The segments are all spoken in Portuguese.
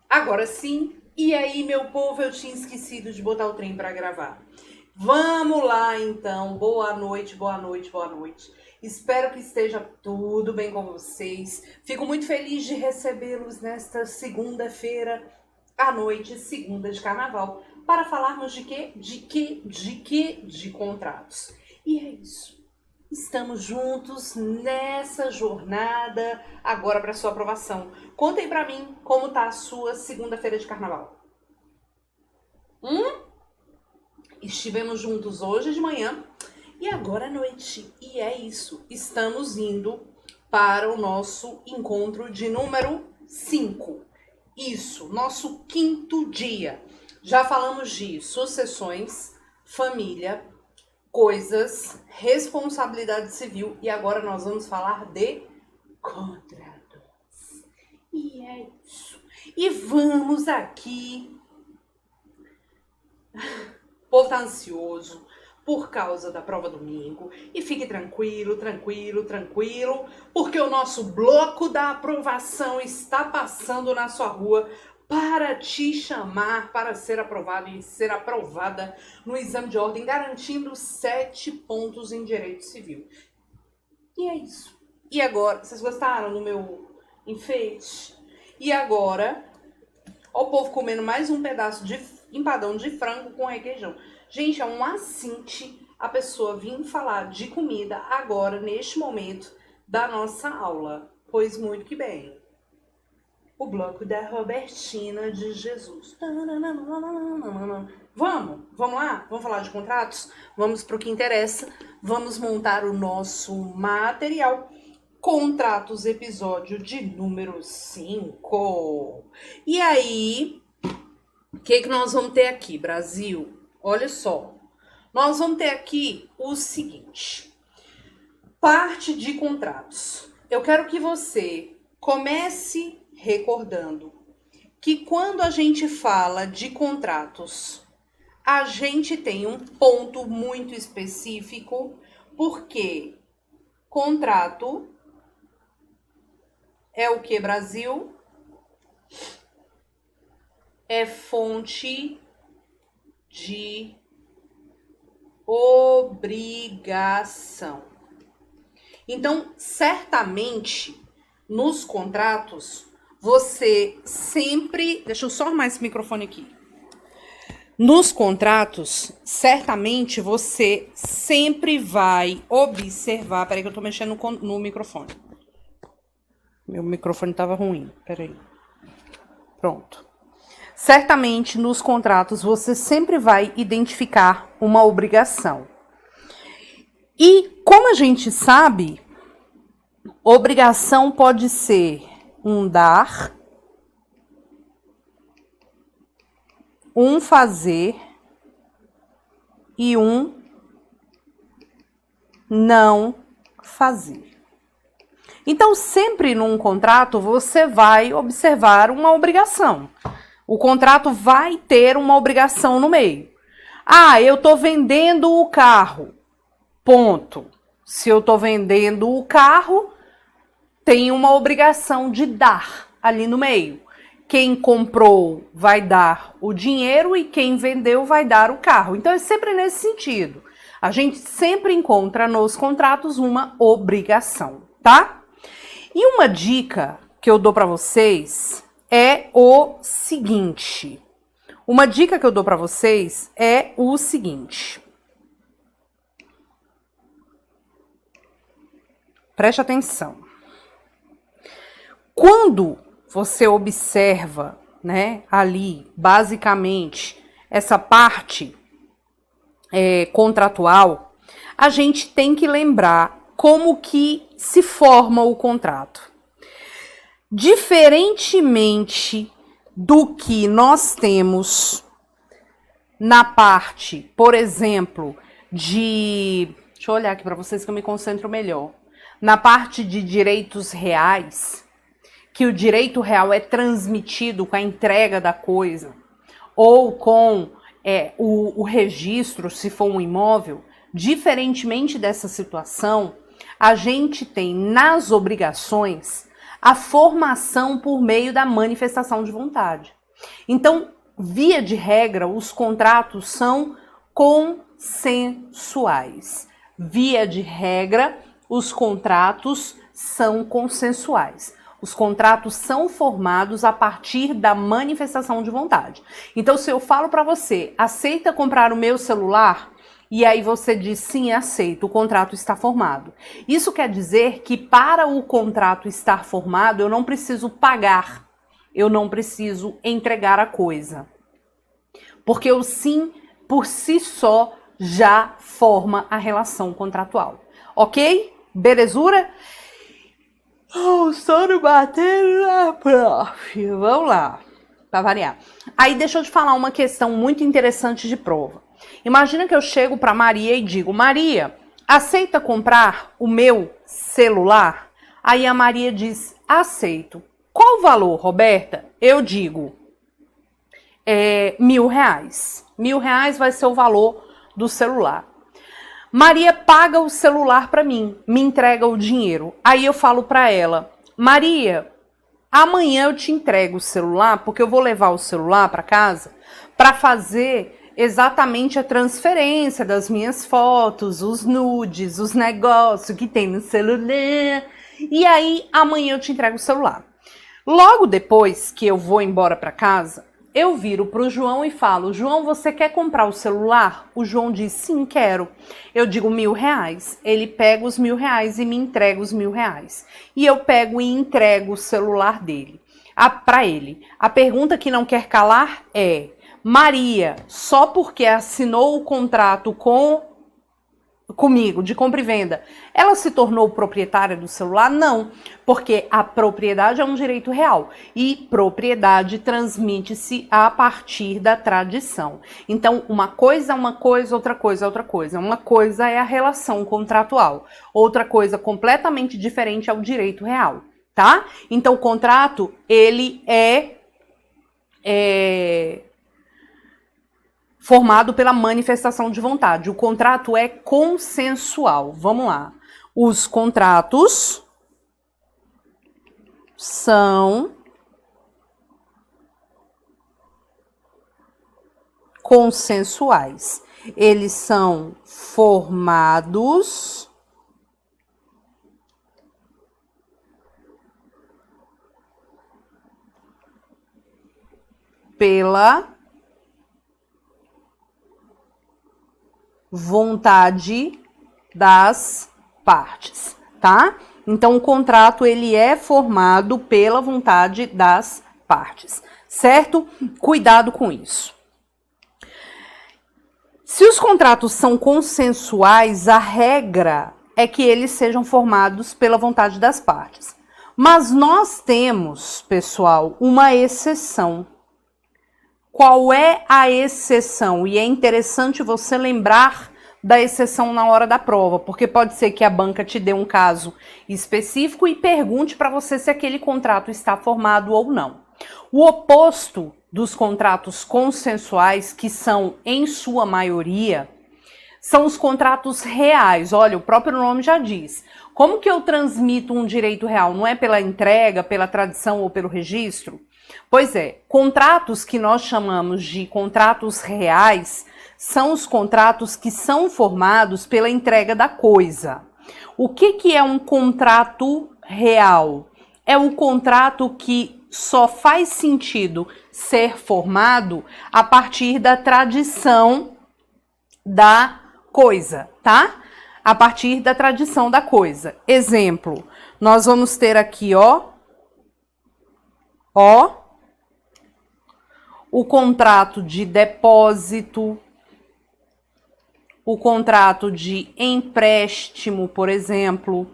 Agora sim. E aí, meu povo, eu tinha esquecido de botar o trem para gravar. Vamos lá, então. Boa noite, boa noite, boa noite. Espero que esteja tudo bem com vocês. Fico muito feliz de recebê-los nesta segunda-feira à noite, segunda de carnaval, para falarmos de quê? De contratos. E é isso. Estamos juntos nessa jornada agora para sua aprovação. Contem para mim como tá a sua segunda-feira de carnaval. Estivemos juntos hoje de manhã e agora à noite. E é isso. Estamos indo para o nosso encontro de número 5. Isso, nosso quinto dia. Já falamos de sucessões, família, coisas, responsabilidade civil e agora nós vamos falar de contratos. E é isso. E vamos aqui. O povo tá ansioso por causa da prova domingo e fique tranquilo, tranquilo, tranquilo, porque o nosso bloco da aprovação está passando na sua rua para te chamar para ser aprovado e ser aprovada no exame de ordem, garantindo 7 pontos em direito civil. E é isso. E agora, vocês gostaram do meu enfeite? E agora, ó, o povo comendo mais um pedaço de empadão de frango com requeijão. Gente, é um assinte a pessoa vir falar de comida agora, neste momento da nossa aula. Pois muito que bem. O bloco da Robertina de Jesus. Vamos lá? Vamos falar de contratos? Vamos para o que interessa. Vamos montar o nosso material. Contratos, episódio de número 5. E aí, o que nós vamos ter aqui, Brasil? Olha só. Nós vamos ter aqui o seguinte. Parte de contratos. Eu quero que você comece recordando que quando a gente fala de contratos, a gente tem um ponto muito específico, porque contrato é o que, Brasil? É fonte de obrigação. Então, certamente, nos contratos, você sempre... Deixa eu só arrumar esse microfone aqui. Nos contratos, certamente, você sempre vai observar... Peraí que eu tô mexendo no microfone. Meu microfone tava ruim. Peraí. Pronto. Certamente, nos contratos, você sempre vai identificar uma obrigação. E, como a gente sabe, obrigação pode ser um dar, um fazer e um não fazer. Então, sempre num contrato, você vai observar uma obrigação. O contrato vai ter uma obrigação no meio. Ah, eu estou vendendo o carro. Ponto. Se eu estou vendendo o carro, tem uma obrigação de dar ali no meio. Quem comprou vai dar o dinheiro e quem vendeu vai dar o carro. Então é sempre nesse sentido. A gente sempre encontra nos contratos uma obrigação, tá? E uma dica que eu dou para vocês é o seguinte. Uma dica que eu dou para vocês é o seguinte. Preste atenção. Quando você observa, né, ali, basicamente, essa parte contratual, a gente tem que lembrar como que se forma o contrato. Diferentemente do que nós temos na parte, por exemplo, de... Deixa eu olhar aqui para vocês que eu me concentro melhor. Na parte de direitos reais, que o direito real é transmitido com a entrega da coisa, ou com o registro, se for um imóvel, diferentemente dessa situação, a gente tem nas obrigações a formação por meio da manifestação de vontade. Então, via de regra, os contratos são consensuais. Via de regra, os contratos são consensuais. Os contratos são formados a partir da manifestação de vontade. Então, se eu falo para você, aceita comprar o meu celular? E aí você diz, sim, aceito, o contrato está formado. Isso quer dizer que para o contrato estar formado, eu não preciso pagar, eu não preciso entregar a coisa. Porque o sim, por si só, já forma a relação contratual. Ok? Belezura? O sono batendo na prof. Vamos lá, para variar. Aí deixa eu te falar uma questão muito interessante de prova. Imagina que eu chego para Maria e digo, Maria, aceita comprar o meu celular? Aí a Maria diz, aceito. Qual o valor, Roberta? Eu digo, R$1.000. R$1.000 vai ser o valor do celular. Maria paga o celular para mim, me entrega o dinheiro. Aí eu falo para ela, Maria, amanhã eu te entrego o celular, porque eu vou levar o celular para casa para fazer exatamente a transferência das minhas fotos, os nudes, os negócios que tem no celular. E aí amanhã eu te entrego o celular. Logo depois que eu vou embora para casa, eu viro para o João e falo, João, você quer comprar o celular? O João diz, sim, quero. Eu digo R$1.000. Ele pega os R$1.000 e me entrega os R$1.000. E eu pego e entrego o celular dele para ele. A pergunta que não quer calar é, Maria, só porque assinou o contrato comigo de compra e venda, ela se tornou proprietária do celular? Não, porque a propriedade é um direito real e propriedade transmite-se a partir da tradição. Então, uma coisa é uma coisa, outra coisa é outra coisa. Uma coisa é a relação contratual, outra coisa completamente diferente é o direito real, tá? Então, o contrato, ele é formado pela manifestação de vontade. O contrato é consensual. Vamos lá. Os contratos são consensuais. Eles são formados pela vontade das partes, tá? Então, o contrato, ele é formado pela vontade das partes, certo? Cuidado com isso. Se os contratos são consensuais, a regra é que eles sejam formados pela vontade das partes. Mas nós temos, pessoal, uma exceção. Qual é a exceção? E é interessante você lembrar da exceção na hora da prova, porque pode ser que a banca te dê um caso específico e pergunte para você se aquele contrato está formado ou não. O oposto dos contratos consensuais, que são em sua maioria, são os contratos reais. Olha, o próprio nome já diz. Como que eu transmito um direito real? Não é pela entrega, pela tradição ou pelo registro? Pois é, contratos que nós chamamos de contratos reais são os contratos que são formados pela entrega da coisa. O que é um contrato real? É um contrato que só faz sentido ser formado a partir da tradição da coisa, tá? A partir da tradição da coisa. Exemplo, nós vamos ter aqui, ó, o contrato de depósito, o contrato de empréstimo, por exemplo.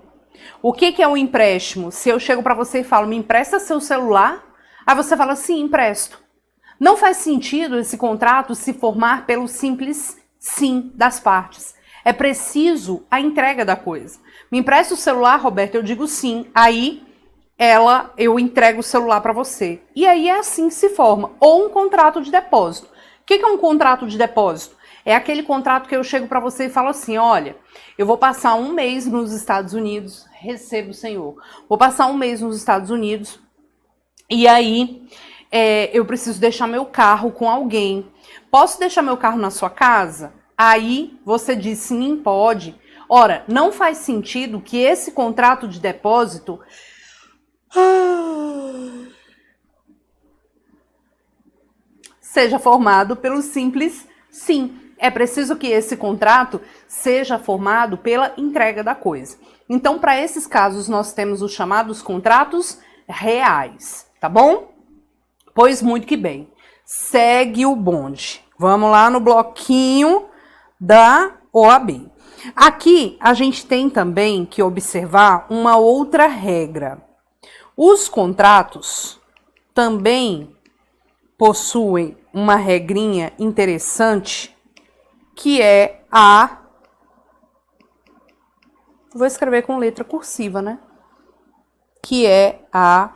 O que é um empréstimo? Se eu chego para você e falo, me empresta seu celular, aí você fala, sim, empresto. Não faz sentido esse contrato se formar pelo simples sim das partes. É preciso a entrega da coisa. Me empresta o celular, Roberto? Eu digo sim. Aí eu entrego o celular para você. E aí é assim que se forma. Ou um contrato de depósito. O que é um contrato de depósito? É aquele contrato que eu chego para você e falo assim, olha, eu vou passar um mês nos Estados Unidos, recebo, Senhor. Vou passar um mês nos Estados Unidos e aí eu preciso deixar meu carro com alguém. Posso deixar meu carro na sua casa? Aí você diz sim, pode. Ora, não faz sentido que esse contrato de depósito seja formado pelo simples sim. É preciso que esse contrato seja formado pela entrega da coisa. Então, para esses casos, nós temos os chamados contratos reais, tá bom? Pois muito que bem. Segue o bonde. Vamos lá no bloquinho da OAB. Aqui, a gente tem também que observar uma outra regra. Os contratos também possuem uma regrinha interessante, que é a... Vou escrever com letra cursiva, né? Que é a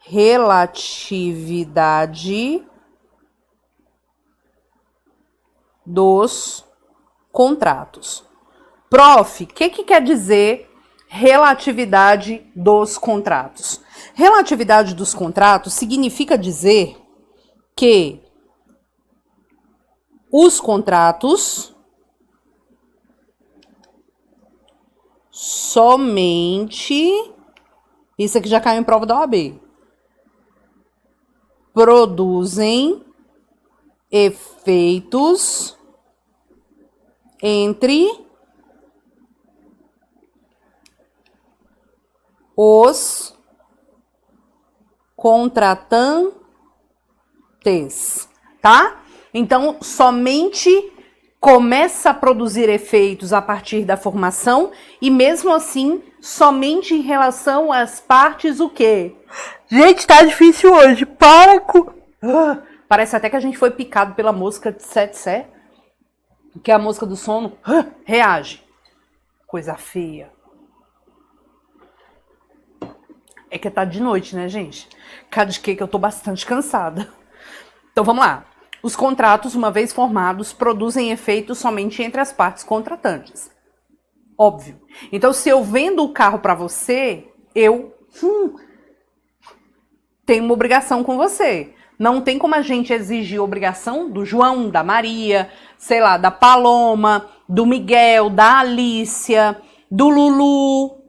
relatividade dos contratos. Prof, o que quer dizer relatividade dos contratos? Relatividade dos contratos significa dizer que os contratos somente, isso aqui já caiu em prova da OAB, produzem efeitos entre os contratantes, tá? Então, somente começa a produzir efeitos a partir da formação e, mesmo assim, somente em relação às partes o quê? Gente, tá difícil hoje. Para com... Parece até que a gente foi picado pela mosca de tsetse, que é a mosca do sono. Reage. Coisa feia. É que tá de noite, né, gente? Cada de que eu tô bastante cansada. Então, vamos lá. Os contratos, uma vez formados, produzem efeitos somente entre as partes contratantes. Óbvio. Então, se eu vendo o carro para você, eu tenho uma obrigação com você. Não tem como a gente exigir obrigação do João, da Maria, sei lá, da Paloma, do Miguel, da Alícia, do Lulu,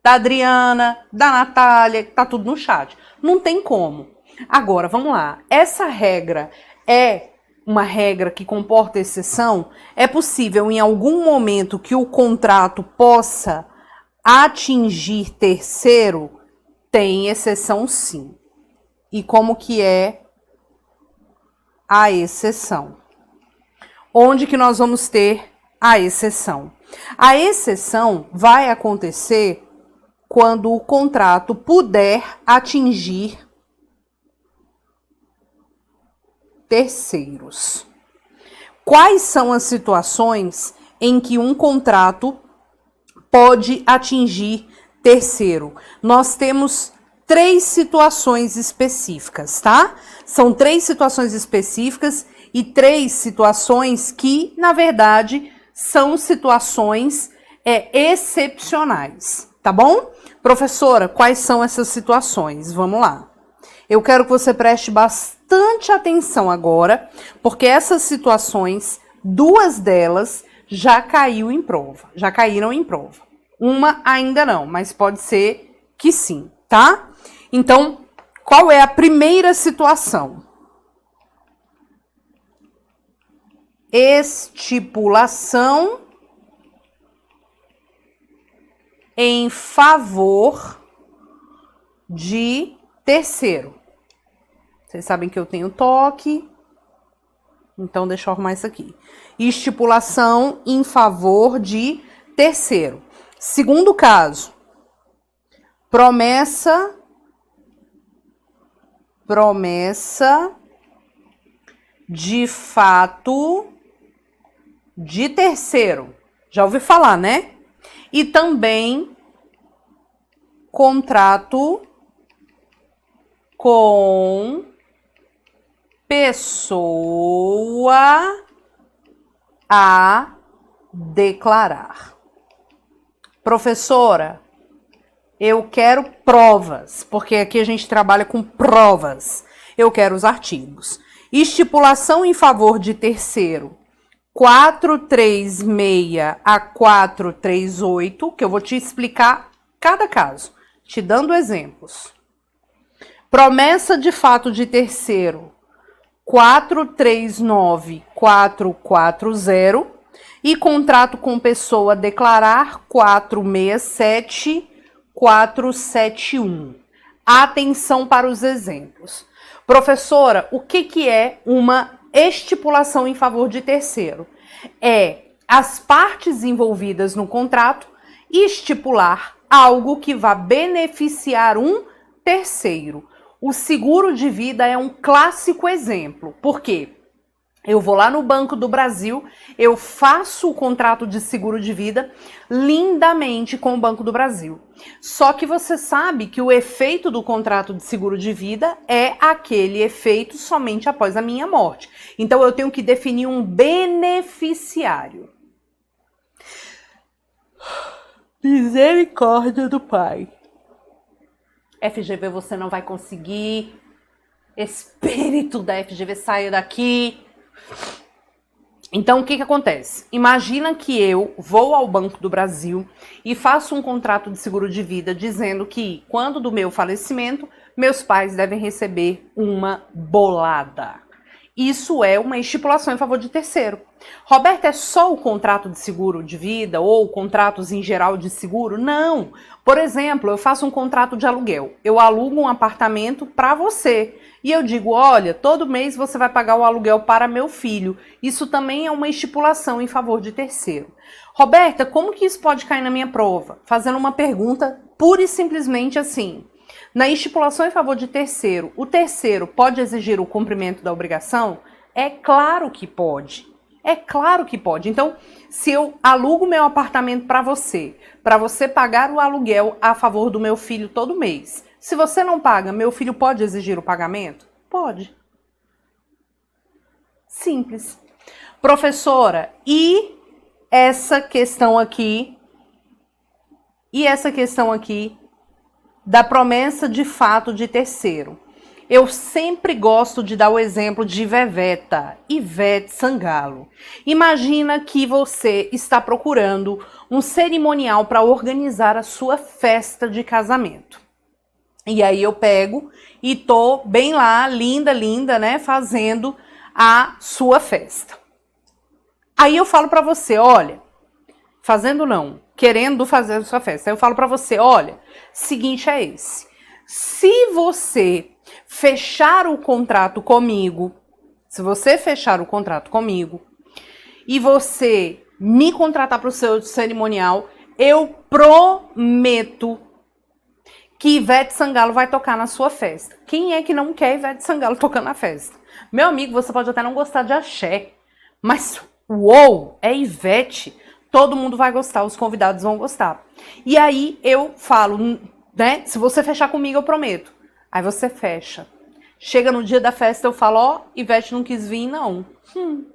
da Adriana, da Natália, que tá tudo no chat. Não tem como. Agora, vamos lá. Essa regra é uma regra que comporta exceção? É possível em algum momento que o contrato possa atingir terceiro? Tem exceção, sim. E como que é a exceção? Onde que nós vamos ter a exceção? A exceção vai acontecer quando o contrato puder atingir terceiros. Quais são as situações em que um contrato pode atingir terceiro? Nós temos 3 situações específicas, tá? São 3 situações específicas e 3 situações que, na verdade, são situações excepcionais, tá bom? Professora, quais são essas situações? Vamos lá. Eu quero que você preste bastante atenção agora, porque essas situações, 2 delas já caíram em prova. Uma ainda não, mas pode ser que sim, tá? Então, qual é a primeira situação? Estipulação em favor de terceiro. Vocês sabem que eu tenho toque, então deixa eu arrumar isso aqui. Estipulação em favor de terceiro. Segundo caso, promessa de fato de terceiro. Já ouvi falar, né? E também contrato com pessoa a declarar. Professora, Eu quero provas, porque aqui a gente trabalha com provas. Eu quero os artigos. Estipulação em favor de terceiro, 436 a 438, que eu vou te explicar cada caso, te dando exemplos. Promessa de fato de terceiro, 439 440 e contrato com pessoa declarar 467 471. Atenção para os exemplos. Professora, o que é uma estipulação em favor de terceiro? É as partes envolvidas no contrato estipular algo que vá beneficiar um terceiro. O seguro de vida é um clássico exemplo. Por quê? Eu vou lá no Banco do Brasil, eu faço o contrato de seguro de vida lindamente com o Banco do Brasil. Só que você sabe que o efeito do contrato de seguro de vida é aquele efeito somente após a minha morte. Então eu tenho que definir um beneficiário. Misericórdia do Pai. FGV, você não vai conseguir. Espírito da FGV, saia daqui. Então, o que acontece? Imagina que eu vou ao Banco do Brasil e faço um contrato de seguro de vida dizendo que, quando do meu falecimento, meus pais devem receber uma bolada. Isso é uma estipulação em favor de terceiro. Roberta, é só o contrato de seguro de vida ou contratos em geral de seguro? Não. Por exemplo, eu faço um contrato de aluguel. Eu alugo um apartamento para você. E eu digo, olha, todo mês você vai pagar o aluguel para meu filho. Isso também é uma estipulação em favor de terceiro. Roberta, como que isso pode cair na minha prova? Fazendo uma pergunta pura e simplesmente assim. Na estipulação em favor de terceiro, o terceiro pode exigir o cumprimento da obrigação? É claro que pode. É claro que pode. Então, se eu alugo meu apartamento para você pagar o aluguel a favor do meu filho todo mês, se você não paga, meu filho pode exigir o pagamento? Pode. Simples. Professora, e essa questão aqui? E essa questão aqui da promessa de fato de terceiro? Eu sempre gosto de dar o exemplo de Veveta, Ivete Sangalo. Imagina que você está procurando um cerimonial para organizar a sua festa de casamento. E aí eu pego e tô bem lá, linda, né, fazendo a sua festa. Aí eu falo para você, olha, fazendo não, querendo fazer a sua festa. Aí eu falo para você, olha, seguinte é esse. Se você fechar o contrato comigo, e você me contratar para o seu cerimonial, eu prometo que Ivete Sangalo vai tocar na sua festa. Quem é que não quer Ivete Sangalo tocando na festa? Meu amigo, você pode até não gostar de axé, mas uou, é Ivete, todo mundo vai gostar, os convidados vão gostar. E aí eu falo, né, se você fechar comigo, eu prometo. Aí você fecha. Chega no dia da festa, eu falo, ó, Ivete não quis vir, não. O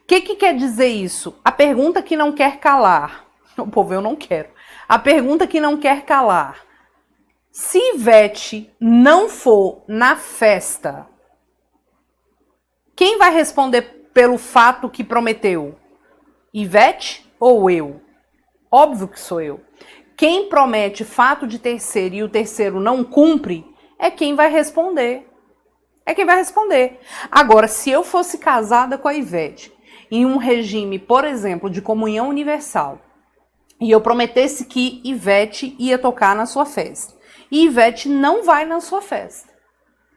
que quer dizer isso? A pergunta que não quer calar. O povo, eu não quero. A pergunta que não quer calar. Se Ivete não for na festa, quem vai responder pelo fato que prometeu? Ivete ou eu? Óbvio que sou eu. Quem promete fato de terceiro e o terceiro não cumpre, é quem vai responder. Agora, se eu fosse casada com a Ivete, em um regime, por exemplo, de comunhão universal, e eu prometesse que Ivete ia tocar na sua festa, e Ivete não vai na sua festa,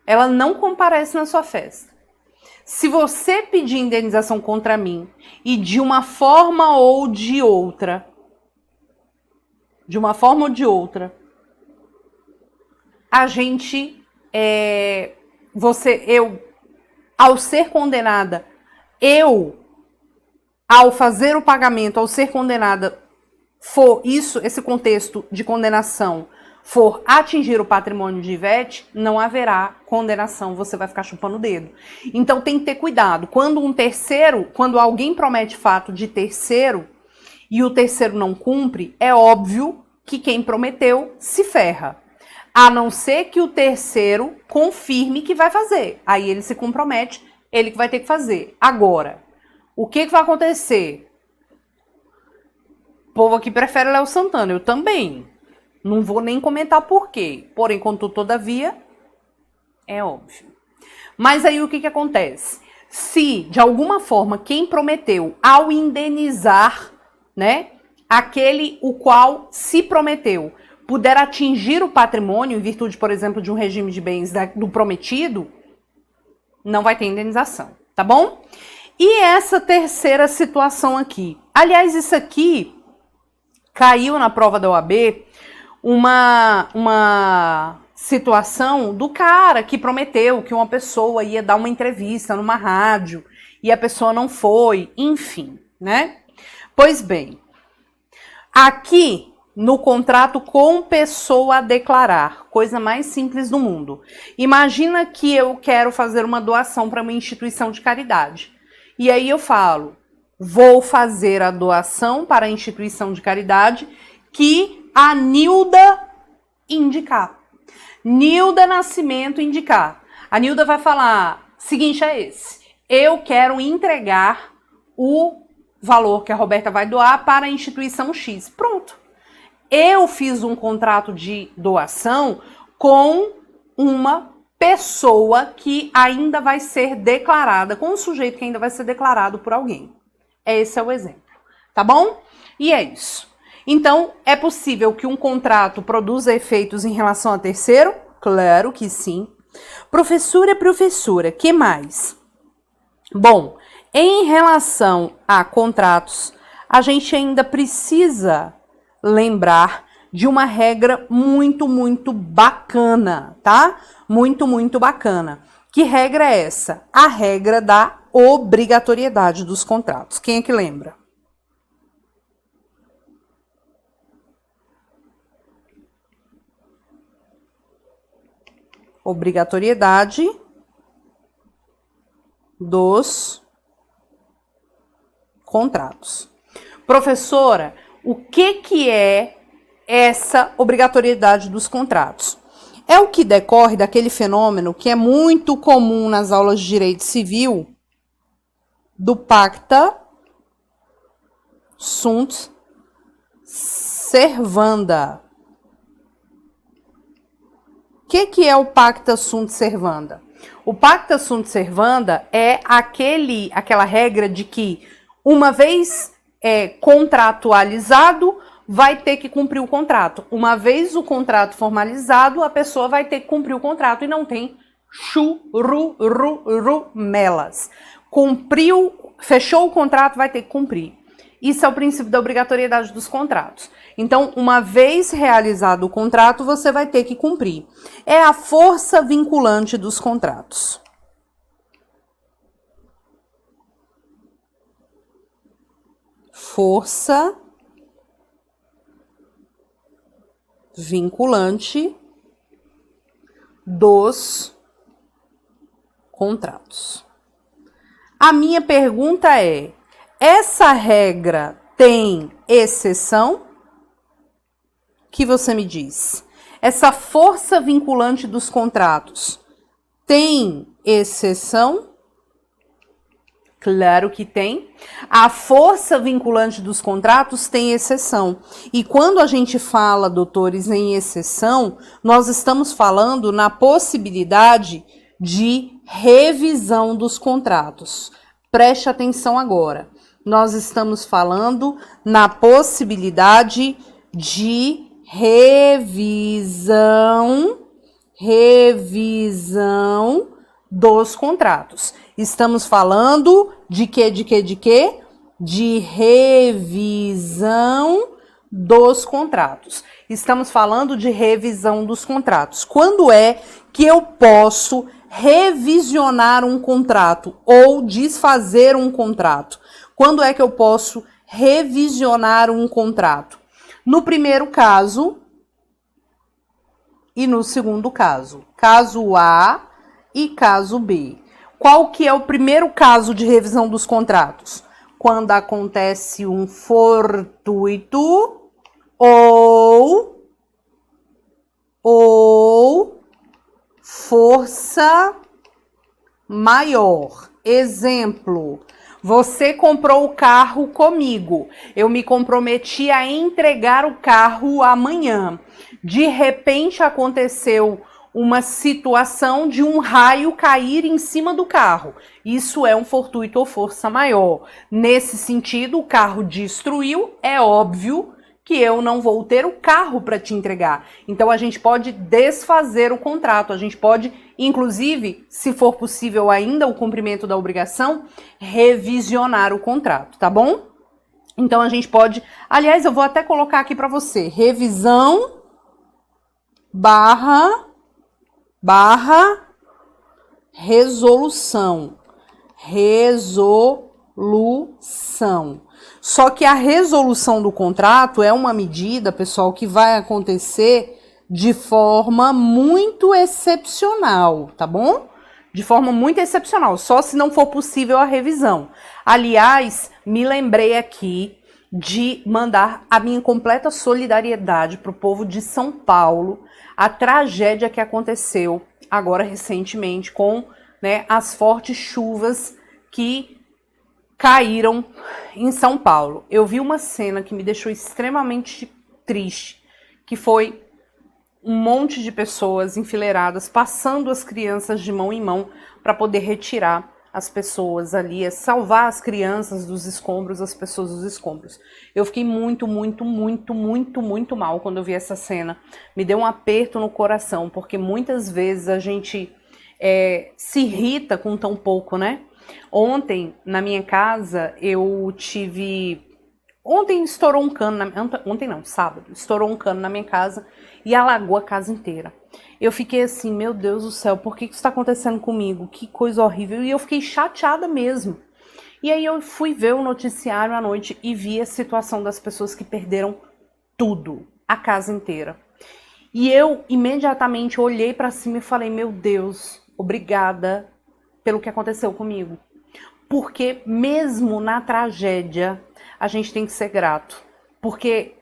ela não comparece na sua festa. Se você pedir indenização contra mim, e de uma forma ou de outra, a gente, ao ser condenada, ao fazer o pagamento, ao ser condenada, esse contexto de condenação for atingir o patrimônio de Ivete, não haverá condenação, você vai ficar chupando o dedo. Então tem que ter cuidado. Quando alguém promete fato de terceiro e o terceiro não cumpre, é óbvio que quem prometeu se ferra. A não ser que o terceiro confirme que vai fazer. Aí ele se compromete, ele que vai ter que fazer. Agora, o que vai acontecer? O povo aqui prefere Léo Santana, eu também. Não vou nem comentar por quê. Porém, contudo, todavia, é óbvio. Mas aí o que acontece? Se, de alguma forma, quem prometeu, ao indenizar, né, aquele o qual se prometeu, puder atingir o patrimônio, em virtude, por exemplo, de um regime de bens do prometido, não vai ter indenização, tá bom? E essa terceira situação aqui? Aliás, isso aqui caiu na prova da OAB uma situação do cara que prometeu que uma pessoa ia dar uma entrevista numa rádio e a pessoa não foi, enfim, né? Pois bem, aqui no contrato com pessoa a declarar, coisa mais simples do mundo. Imagina que eu quero fazer uma doação para uma instituição de caridade. E aí eu falo, vou fazer a doação para a instituição de caridade que a Nilda indicar. Nilda Nascimento indicar. A Nilda vai falar, seguinte é esse, eu quero entregar o valor que a Roberta vai doar para a instituição X. Pronto. Eu fiz um contrato de doação com uma pessoa que ainda vai ser declarada, com um sujeito que ainda vai ser declarado por alguém. Esse é o exemplo, tá bom? E é isso. Então, é possível que um contrato produza efeitos em relação a terceiro? Claro que sim. Professora, que mais? Bom, em relação a contratos, a gente ainda precisa lembrar de uma regra muito, muito bacana, tá? Muito, muito bacana. Que regra é essa? A regra da obrigatoriedade dos contratos. Quem é que lembra? Obrigatoriedade dos contratos. Professora, o que é essa obrigatoriedade dos contratos? É o que decorre daquele fenômeno que é muito comum nas aulas de direito civil do pacta sunt servanda. O que é o pacta sunt servanda? O pacta sunt servanda é aquela regra de que, uma vez contratualizado, vai ter que cumprir o contrato. Uma vez o contrato formalizado, a pessoa vai ter que cumprir o contrato e não tem churumelas. Fechou o contrato, vai ter que cumprir. Isso é o princípio da obrigatoriedade dos contratos. Então, uma vez realizado o contrato, você vai ter que cumprir. É a força vinculante dos contratos. Força vinculante dos contratos. A minha pergunta é: essa regra tem exceção? Que você me diz? Essa força vinculante dos contratos tem exceção? Claro que tem. A força vinculante dos contratos tem exceção. E quando a gente fala, doutores, em exceção, nós estamos falando na possibilidade de revisão dos contratos. Preste atenção agora. Nós estamos falando na possibilidade de revisão dos contratos. Estamos falando de quê? De revisão dos contratos. Estamos falando de revisão dos contratos. Quando é que eu posso revisionar um contrato ou desfazer um contrato? Quando é que eu posso revisionar um contrato? No primeiro caso e no segundo caso. Caso A e caso B. Qual que é o primeiro caso de revisão dos contratos? Quando acontece um fortuito ou força maior. Exemplo, você comprou o carro comigo, eu me comprometi a entregar o carro amanhã. De repente aconteceu uma situação de um raio cair em cima do carro. Isso é um fortuito ou força maior. Nesse sentido, o carro destruiu, é óbvio que eu não vou ter o carro para te entregar. Então a gente pode desfazer o contrato, a gente pode, inclusive, se for possível ainda o cumprimento da obrigação, revisionar o contrato, tá bom? Então a gente pode, aliás, eu vou até colocar aqui para você, revisão barra resolução. Só que a resolução do contrato é uma medida, pessoal, que vai acontecer de forma muito excepcional, tá bom? De forma muito excepcional, só se não for possível a revisão. Aliás, me lembrei aqui de mandar a minha completa solidariedade para o povo de São Paulo, a tragédia que aconteceu agora recentemente com, né, as fortes chuvas que caíram em São Paulo. Eu vi uma cena que me deixou extremamente triste, que foi um monte de pessoas enfileiradas, passando as crianças de mão em mão para poder retirar as pessoas ali, salvar as crianças dos escombros, as pessoas dos escombros. Eu fiquei muito mal quando eu vi essa cena. Me deu um aperto no coração, porque muitas vezes a gente se irrita com tão pouco, né? Ontem, na minha casa, Ontem estourou um cano, sábado, estourou um cano na minha casa e alagou a casa inteira. Eu fiquei assim, meu Deus do céu, por que isso está acontecendo comigo? Que coisa horrível. E eu fiquei chateada mesmo. E aí eu fui ver o noticiário à noite e vi a situação das pessoas que perderam tudo, a casa inteira. E eu imediatamente olhei para cima e falei, meu Deus, obrigada pelo que aconteceu comigo. Porque mesmo na tragédia, a gente tem que ser grato. Porque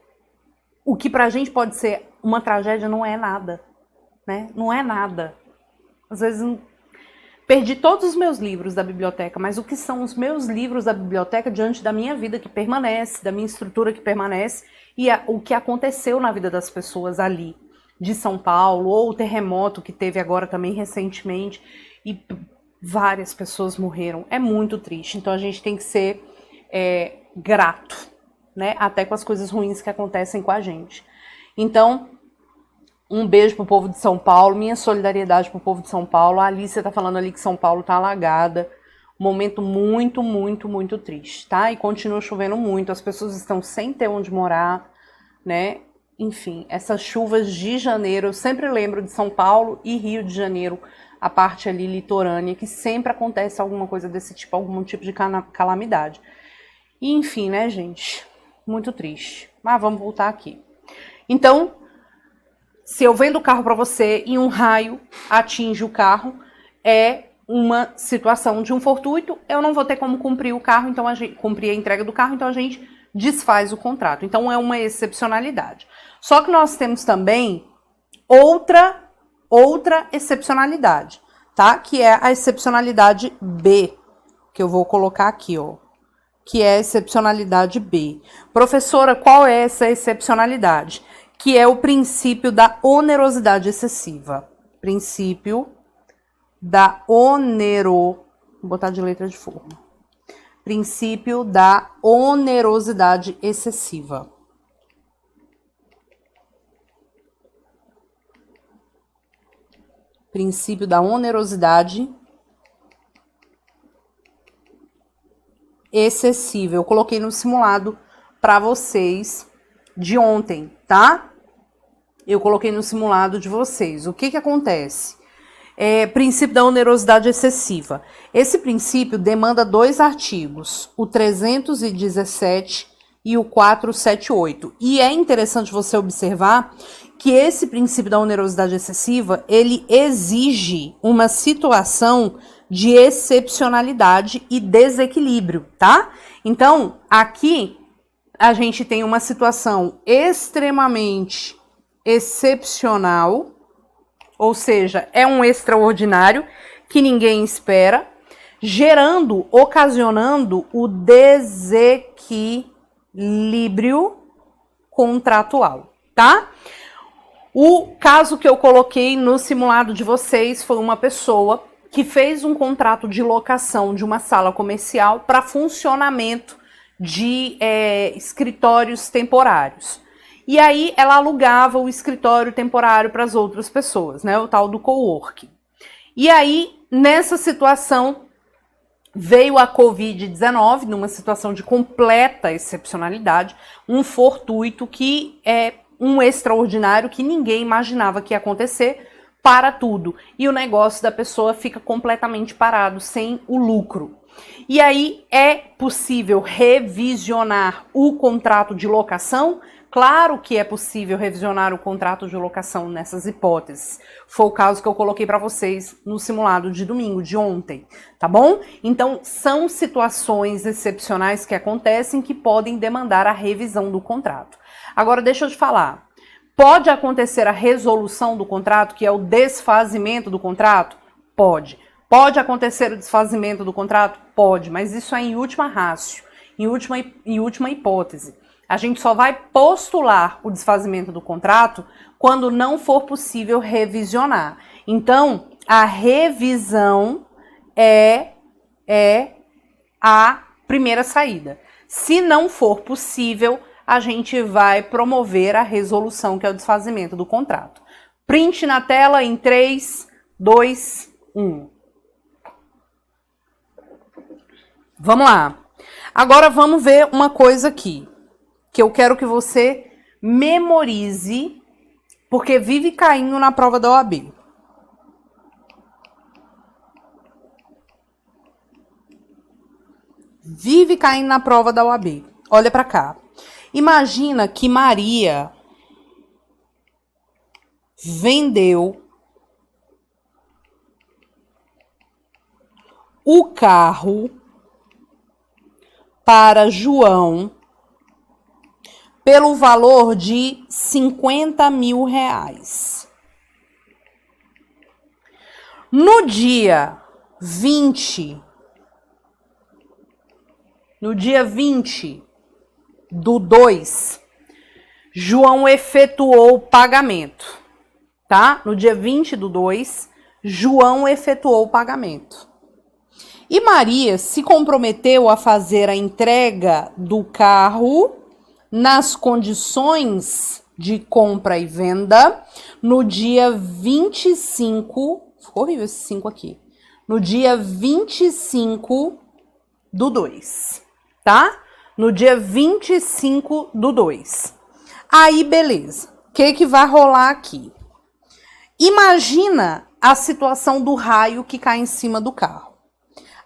o que pra gente pode ser uma tragédia não é nada, né? Não é nada. Às vezes perdi todos os meus livros da biblioteca, mas o que são os meus livros da biblioteca diante da minha vida que permanece, da minha estrutura que permanece e o que aconteceu na vida das pessoas ali, de São Paulo, ou o terremoto que teve agora também recentemente, e várias pessoas morreram. É muito triste. Então a gente tem que ser grato, né? Até com as coisas ruins que acontecem com a gente. Então, um beijo pro povo de São Paulo, minha solidariedade pro povo de São Paulo. A Alicia tá falando ali que São Paulo tá alagada. Um momento muito triste, tá? E continua chovendo muito, as pessoas estão sem ter onde morar, né? Enfim, essas chuvas de janeiro, eu sempre lembro de São Paulo e Rio de Janeiro, a parte ali litorânea, que sempre acontece alguma coisa desse tipo, algum tipo de calamidade. E enfim, né, gente? Muito triste. Mas vamos voltar aqui. Então, se eu vendo o carro para você e um raio atinge o carro, é uma situação de um fortuito, eu não vou ter como cumprir o carro, então cumprir a entrega do carro, então a gente desfaz o contrato. Então é uma excepcionalidade. Só que nós temos também outra excepcionalidade, tá? Que é a excepcionalidade B, que eu vou colocar aqui, ó. Que é a excepcionalidade B. Professora, qual é essa excepcionalidade? Que é o princípio da onerosidade excessiva. Princípio da vou botar de letra de forma. Princípio da onerosidade excessiva. Princípio da onerosidade excessiva. Eu coloquei no simulado para vocês de ontem, tá? Eu coloquei no simulado de vocês. O que acontece? Princípio da onerosidade excessiva. Esse princípio demanda 2 artigos, o 317 e o 478. E é interessante você observar que esse princípio da onerosidade excessiva, ele exige uma situação de excepcionalidade e desequilíbrio, tá? Então, aqui, a gente tem uma situação extremamente excepcional, ou seja, é um extraordinário que ninguém espera, ocasionando o desequilíbrio contratual, tá? O caso que eu coloquei no simulado de vocês foi uma pessoa que fez um contrato de locação de uma sala comercial para funcionamento de escritórios temporários. E aí ela alugava o escritório temporário para as outras pessoas, né? O tal do coworking. E aí, nessa situação, veio a Covid-19, numa situação de completa excepcionalidade, um fortuito que é um extraordinário que ninguém imaginava que ia acontecer, para tudo. E o negócio da pessoa fica completamente parado, sem o lucro. E aí, é possível revisionar o contrato de locação? Claro que é possível revisionar o contrato de locação nessas hipóteses. Foi o caso que eu coloquei para vocês no simulado de domingo, de ontem, tá bom? Então, são situações excepcionais que acontecem que podem demandar a revisão do contrato. Agora, deixa eu te falar. Pode acontecer a resolução do contrato, que é o desfazimento do contrato? Pode. Pode acontecer o desfazimento do contrato? Pode, mas isso é em última ratio, em última hipótese. A gente só vai postular o desfazimento do contrato quando não for possível revisionar. Então, a revisão é a primeira saída. Se não for possível, a gente vai promover a resolução, que é o desfazimento do contrato. Print na tela em 3, 2, 1. Vamos lá. Agora vamos ver uma coisa aqui, que eu quero que você memorize, porque vive caindo na prova da OAB. Vive caindo na prova da OAB. Olha para cá. Imagina que Maria vendeu o carro para João pelo valor de 50 mil reais. No dia 20 do 2, João efetuou o pagamento, tá? No dia 20 do 2, João efetuou o pagamento. E Maria se comprometeu a fazer a entrega do carro nas condições de compra e venda no dia 25, ficou horrível esse 5 aqui, no dia 25 do 2, tá? No dia 25 do 2. Aí, beleza. O que vai rolar aqui? Imagina a situação do raio que cai em cima do carro.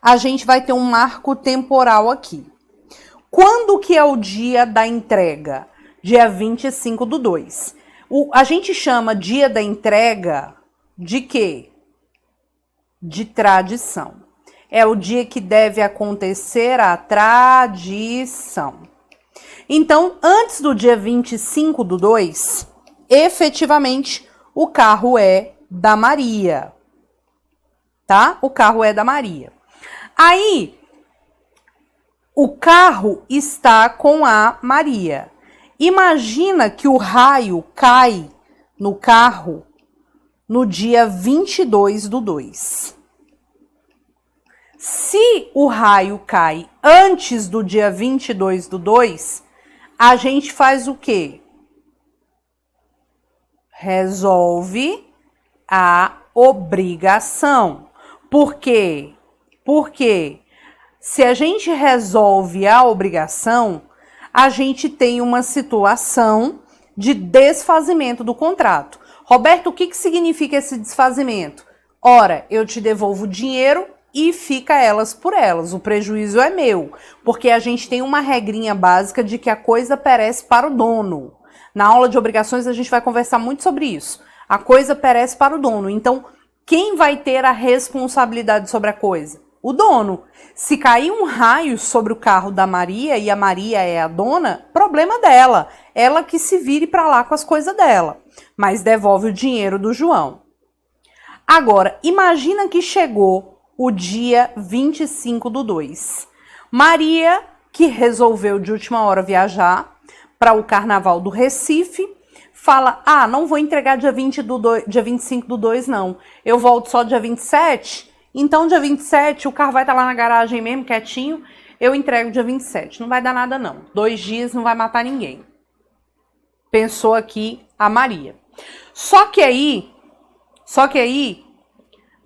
A gente vai ter um marco temporal aqui. Quando que é o dia da entrega? Dia 25 do 2. A gente chama dia da entrega de quê? De tradição. É o dia que deve acontecer a tradição. Então, antes do dia 25 do 2, efetivamente, o carro é da Maria. Tá? O carro é da Maria. Aí, o carro está com a Maria. Imagina que o raio cai no carro no dia 22 do 2. Se o raio cai antes do dia 22 do 2, a gente faz o quê? Resolve a obrigação. Por quê? Porque se a gente resolve a obrigação, a gente tem uma situação de desfazimento do contrato. Roberto, o que significa esse desfazimento? Ora, eu te devolvo o dinheiro e fica elas por elas. O prejuízo é meu, porque a gente tem uma regrinha básica de que a coisa perece para o dono. Na aula de obrigações a gente vai conversar muito sobre isso. A coisa perece para o dono. Então, quem vai ter a responsabilidade sobre a coisa? o dono. Se cair um raio sobre o carro da Maria e a Maria é a dona, problema dela. Ela que se vire para lá com as coisas dela. Mas devolve o dinheiro do João. Agora, imagina que chegou o dia 25/2. Maria, que resolveu de última hora viajar para o Carnaval do Recife, fala, não vou entregar dia 25/2 não, eu volto só dia 27, então dia 27 o carro vai estar lá na garagem mesmo, quietinho, eu entrego dia 27, não vai dar nada não, 2 dias não vai matar ninguém. Pensou aqui a Maria. Só que aí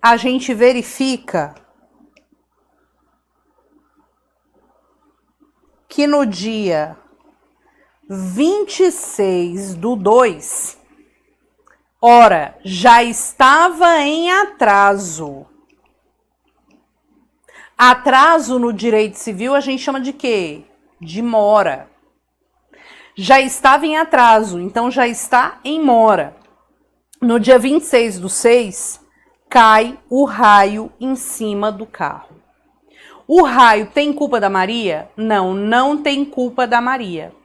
a gente verifica que no dia 26/2, já estava em atraso. Atraso no direito civil a gente chama de quê? De mora. Já estava em atraso, então já está em mora. No dia 26/6, cai o raio em cima do carro. O raio tem culpa da Maria? Não, não tem culpa da Maria.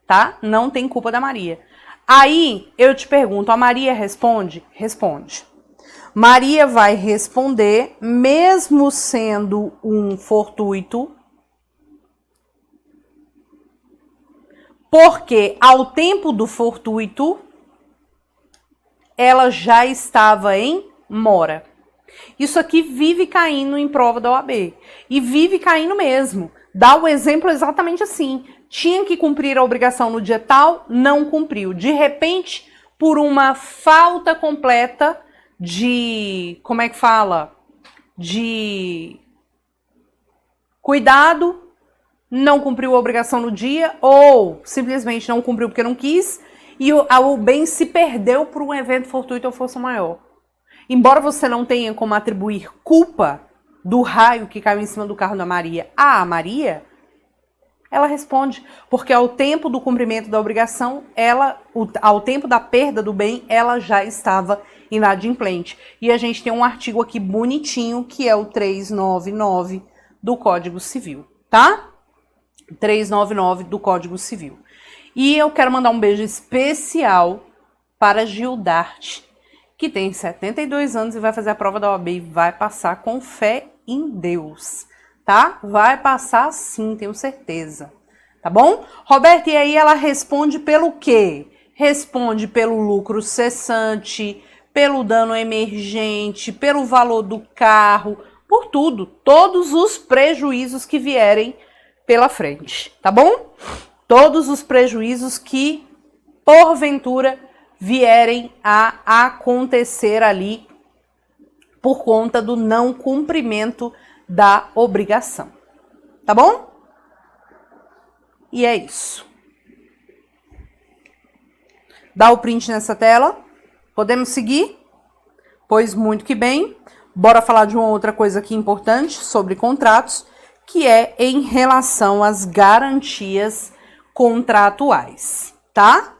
Tá? Não tem culpa da Maria. Aí eu te pergunto, a Maria responde? Responde. Maria vai responder, mesmo sendo um fortuito, porque ao tempo do fortuito, ela já estava em mora. Isso aqui vive caindo em prova da OAB. E vive caindo mesmo. Dá o exemplo exatamente assim. Tinha que cumprir a obrigação no dia tal, não cumpriu. De repente, por uma falta completa de... Como é que fala? De cuidado, não cumpriu a obrigação no dia, ou simplesmente não cumpriu porque não quis, e o bem se perdeu por um evento fortuito ou força maior. Embora você não tenha como atribuir culpa do raio que caiu em cima do carro da Maria à Maria, ela responde, porque ao tempo do cumprimento da obrigação, ao tempo da perda do bem, ela já estava inadimplente. E a gente tem um artigo aqui bonitinho, que é o 399 do Código Civil, tá? 399 do Código Civil. E eu quero mandar um beijo especial para Gildarte, que tem 72 anos e vai fazer a prova da OAB e vai passar com fé em Deus, tá? Vai passar sim, tenho certeza, tá bom? Roberta, e aí ela responde pelo quê? Responde pelo lucro cessante, pelo dano emergente, pelo valor do carro, por tudo, todos os prejuízos que vierem pela frente, tá bom? Todos os prejuízos que, porventura, vierem a acontecer ali por conta do não cumprimento da obrigação. Tá bom? E é isso. Dá o print nessa tela. Podemos seguir? Pois muito que bem. Bora falar de uma outra coisa aqui importante sobre contratos, que é em relação às garantias contratuais, tá?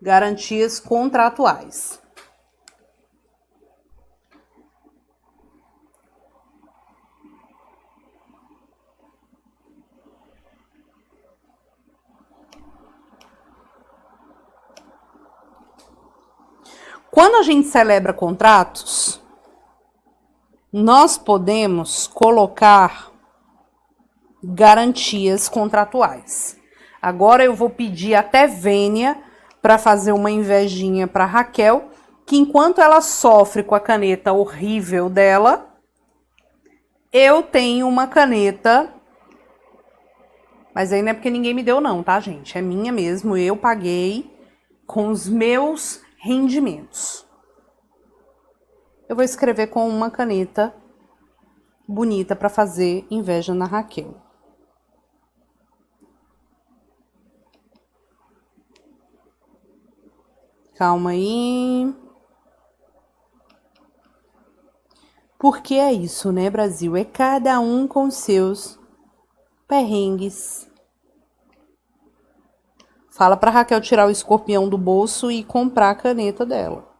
Garantias contratuais. Quando a gente celebra contratos, nós podemos colocar garantias contratuais. Agora eu vou pedir até Vênia para fazer uma invejinha para Raquel, que enquanto ela sofre com a caneta horrível dela, eu tenho uma caneta, mas aí não é porque ninguém me deu não, tá, gente? É minha mesmo, eu paguei com os meus rendimentos. Eu vou escrever com uma caneta bonita para fazer inveja na Raquel. Calma aí. Porque é isso, né, Brasil? É cada um com seus perrengues. Fala pra Raquel tirar o escorpião do bolso e comprar a caneta dela.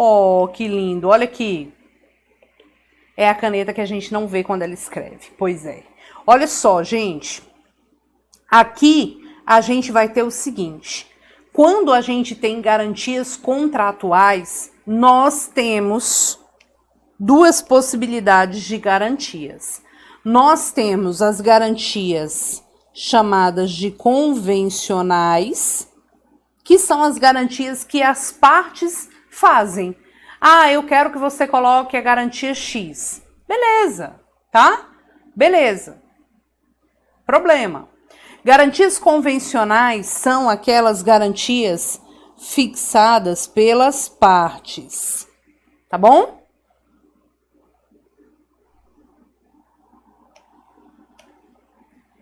Oh, que lindo. Olha aqui. É a caneta que a gente não vê quando ela escreve. Pois é. Olha só, gente. Aqui a gente vai ter o seguinte. Quando a gente tem garantias contratuais, nós temos duas possibilidades de garantias. Nós temos as garantias chamadas de convencionais, que são as garantias que as partes fazem. Ah, eu quero que você coloque a garantia X. Beleza, tá? Beleza. Problema. Garantias convencionais são aquelas garantias fixadas pelas partes. Tá bom?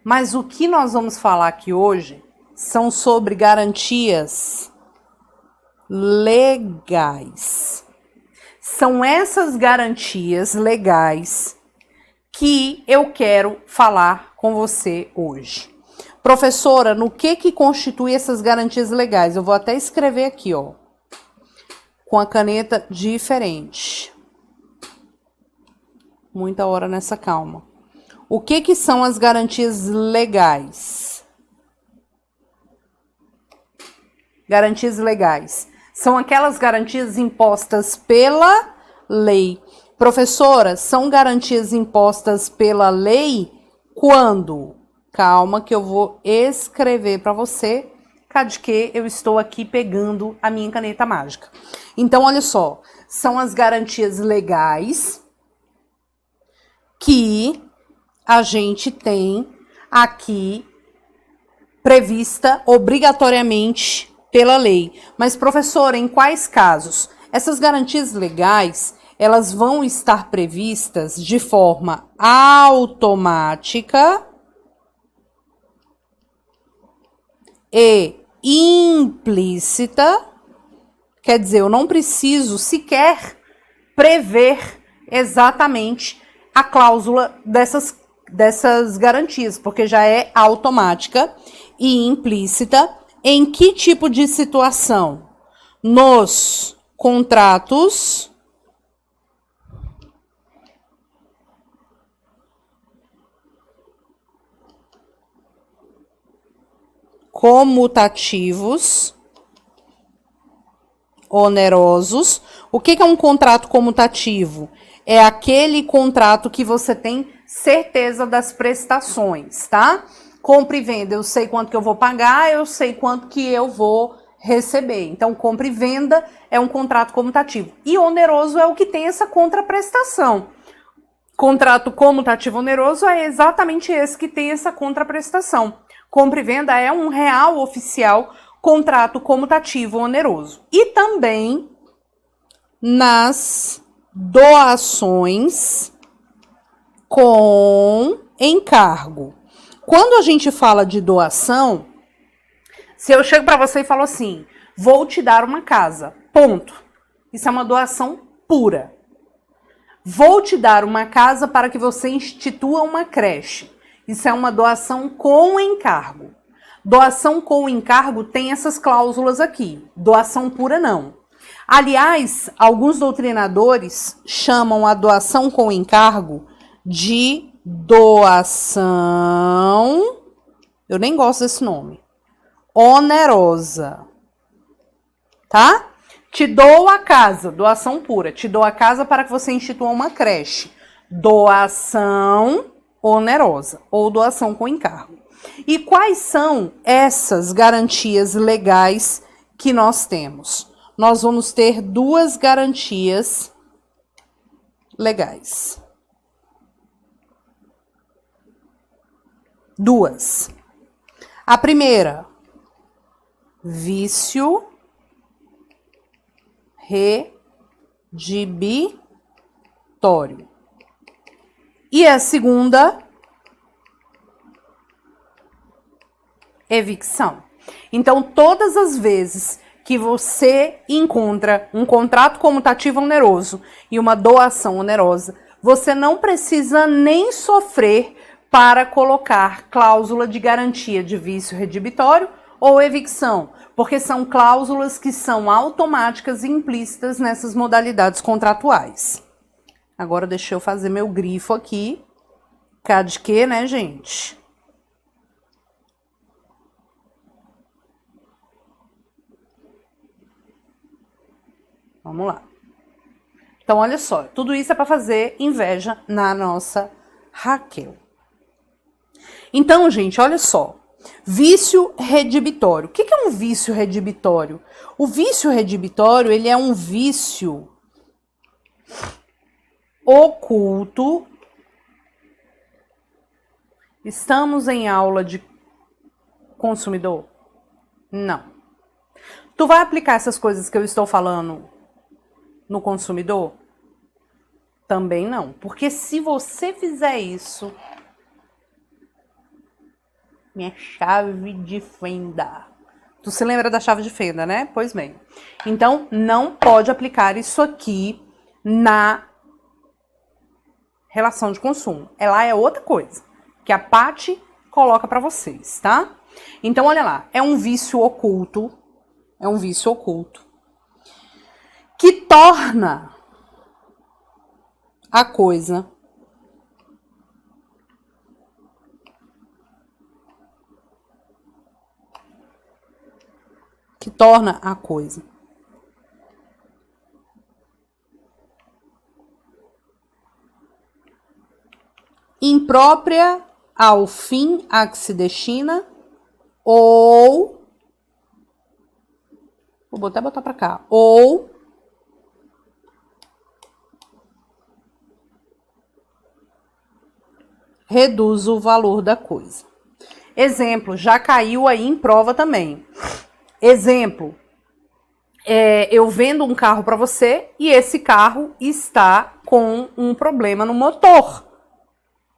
Mas o que nós vamos falar aqui hoje são sobre garantias legais. São essas garantias legais que eu quero falar com você hoje. Professora, no que constitui essas garantias legais? Eu vou até escrever aqui, ó, com a caneta diferente. Muita hora nessa calma. O que são as garantias legais? Garantias legais são aquelas garantias impostas pela lei. Professora, são garantias impostas pela lei quando? Calma que eu vou escrever para você, cadê que eu estou aqui pegando a minha caneta mágica. Então, olha só, são as garantias legais que a gente tem aqui prevista obrigatoriamente pela lei. Mas, professora, em quais casos? Essas garantias legais, elas vão estar previstas de forma automática e implícita. Quer dizer, eu não preciso sequer prever exatamente a cláusula dessas garantias, porque já é automática e implícita. Em que tipo de situação? Nos contratos comutativos onerosos. O que é um contrato comutativo? É aquele contrato que você tem certeza das prestações, tá? Compra e venda, eu sei quanto que eu vou pagar, eu sei quanto que eu vou receber. Então, compra e venda é um contrato comutativo. E oneroso é o que tem essa contraprestação. Contrato comutativo oneroso é exatamente esse que tem essa contraprestação. Compra e venda é um real oficial contrato comutativo oneroso. E também nas doações com encargo. Quando a gente fala de doação, se eu chego para você e falo assim, vou te dar uma casa, ponto. Isso é uma doação pura. Vou te dar uma casa para que você institua uma creche. Isso é uma doação com encargo. Doação com encargo tem essas cláusulas aqui. Doação pura não. Aliás, alguns doutrinadores chamam a doação com encargo de doação, eu nem gosto desse nome, onerosa, tá? Te dou a casa, doação pura, te dou a casa para que você institua uma creche, doação onerosa ou doação com encargo. E quais são essas garantias legais que nós temos? Nós vamos ter duas garantias legais. Duas. A primeira, vício redibitório. E a segunda, evicção. Então, todas as vezes que você encontra um contrato comutativo oneroso e uma doação onerosa, você não precisa nem sofrer para colocar cláusula de garantia de vício redibitório ou evicção, porque são cláusulas que são automáticas e implícitas nessas modalidades contratuais. Agora deixa eu fazer meu grifo aqui. Cá de quê, né, gente? Vamos lá. Então, olha só, tudo isso é para fazer inveja na nossa Raquel. Então, gente, olha só. Vício redibitório. O que é um vício redibitório? O vício redibitório, ele é um vício oculto. Estamos em aula de consumidor? Não. Tu vai aplicar essas coisas que eu estou falando no consumidor? Também não. Porque se você fizer isso, minha chave de fenda. Tu se lembra da chave de fenda, né? Pois bem. Então, não pode aplicar isso aqui na relação de consumo. Ela é outra coisa que a Paty coloca para vocês, tá? Então, olha lá. É um vício oculto. É um vício oculto que torna a coisa imprópria ao fim a que se destina ou vou até botar para cá, ou reduz o valor da coisa. Exemplo, já caiu aí em prova também. Exemplo, eu vendo um carro para você e esse carro está com um problema no motor.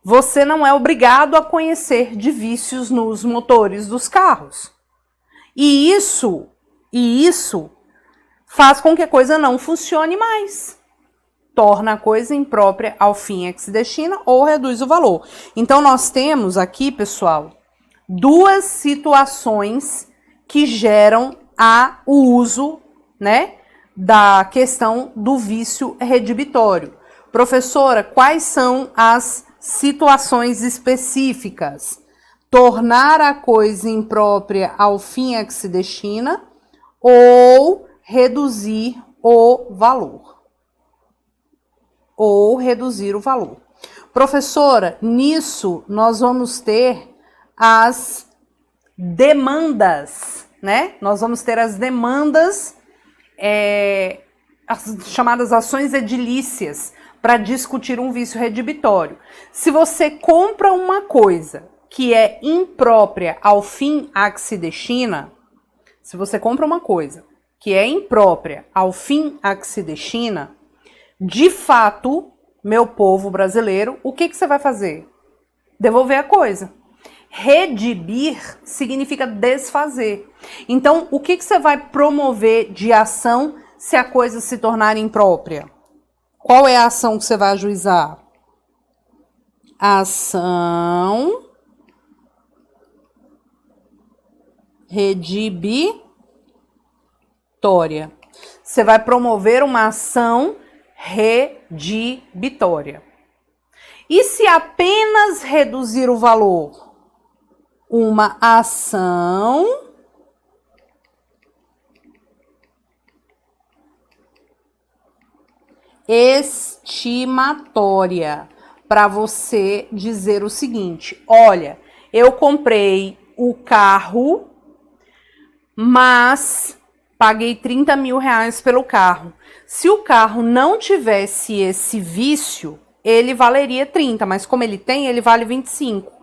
Você não é obrigado a conhecer de vícios nos motores dos carros. E isso faz com que a coisa não funcione mais. Torna a coisa imprópria ao fim a que se destina ou reduz o valor. Então, nós temos aqui, pessoal, duas situações que geram o uso, né, da questão do vício redibitório. Professora, quais são as situações específicas? Tornar a coisa imprópria ao fim a que se destina ou reduzir o valor. Ou reduzir o valor. Professora, nisso nós vamos ter as demandas, né? Nós vamos ter as demandas, as chamadas ações edilícias, para discutir um vício redibitório. Se você compra uma coisa que é imprópria ao fim a que se destina, se você compra uma coisa que é imprópria ao fim a que se destina, de fato, meu povo brasileiro, o que você vai fazer? Devolver a coisa. Redibir significa desfazer. Então, o que você vai promover de ação se a coisa se tornar imprópria? Qual é a ação que você vai ajuizar? Ação redibitória. Você vai promover uma ação redibitória. E se apenas reduzir o valor? Uma ação estimatória, para você dizer o seguinte: olha, eu comprei o carro, mas paguei 30 mil reais pelo carro. Se o carro não tivesse esse vício, ele valeria 30, mas como ele tem, ele vale 25.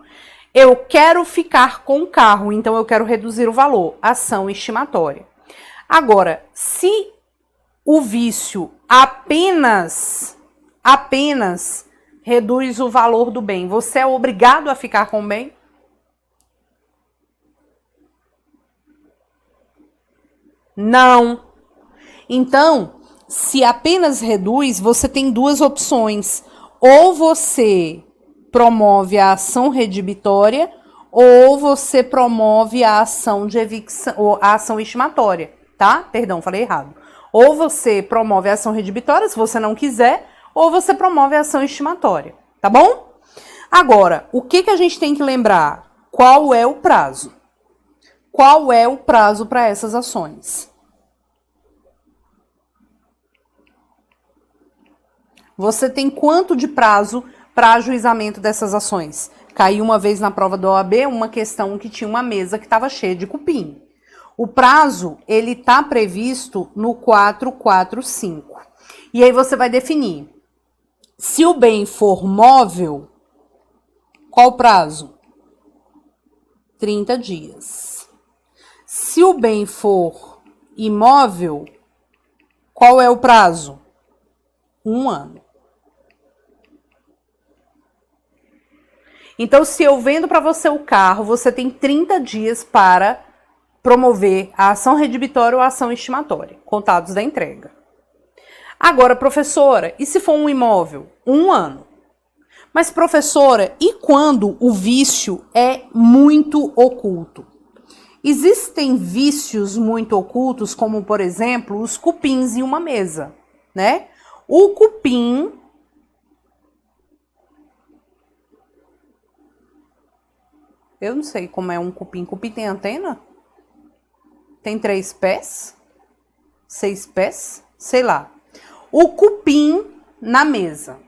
Eu quero ficar com o carro, então eu quero reduzir o valor. Ação estimatória. Agora, se o vício apenas reduz o valor do bem, você é obrigado a ficar com o bem? Não. Então, se apenas reduz, você tem duas opções. Ou você promove a ação redibitória, ou você promove a ação de evicção, ou a ação estimatória, tá? Perdão, falei errado. Ou você promove a ação redibitória, se você não quiser, ou você promove a ação estimatória, tá bom? Agora, o que a gente tem que lembrar? Qual é o prazo? Qual é o prazo para essas ações? Você tem quanto de prazo para ajuizamento dessas ações? Caiu uma vez na prova da OAB uma questão que tinha uma mesa que estava cheia de cupim. O prazo, ele está previsto no 445. E aí você vai definir. Se o bem for móvel, qual o prazo? 30 dias. Se o bem for imóvel, qual é o prazo? 1 ano. Então, se eu vendo para você o carro, você tem 30 dias para promover a ação redibitória ou a ação estimatória, contados da entrega. Agora, professora, e se for um imóvel? 1 ano. Mas, professora, e quando o vício é muito oculto? Existem vícios muito ocultos, como, por exemplo, os cupins em uma mesa, né? O cupim... Eu não sei como é um cupim. Cupim tem antena? Tem 3 pés? 6 pés? Sei lá. O cupim na mesa.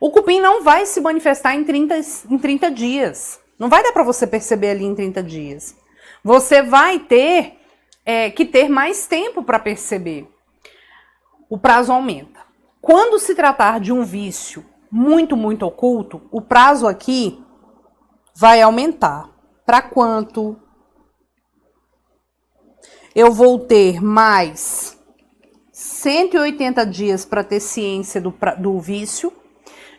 O cupim não vai se manifestar em 30 dias. Não vai dar para você perceber ali em 30 dias. Você vai ter que ter mais tempo para perceber. O prazo aumenta. Quando se tratar de um vício muito, muito oculto, o prazo aqui vai aumentar. Para quanto? Eu vou ter mais 180 dias para ter ciência do vício.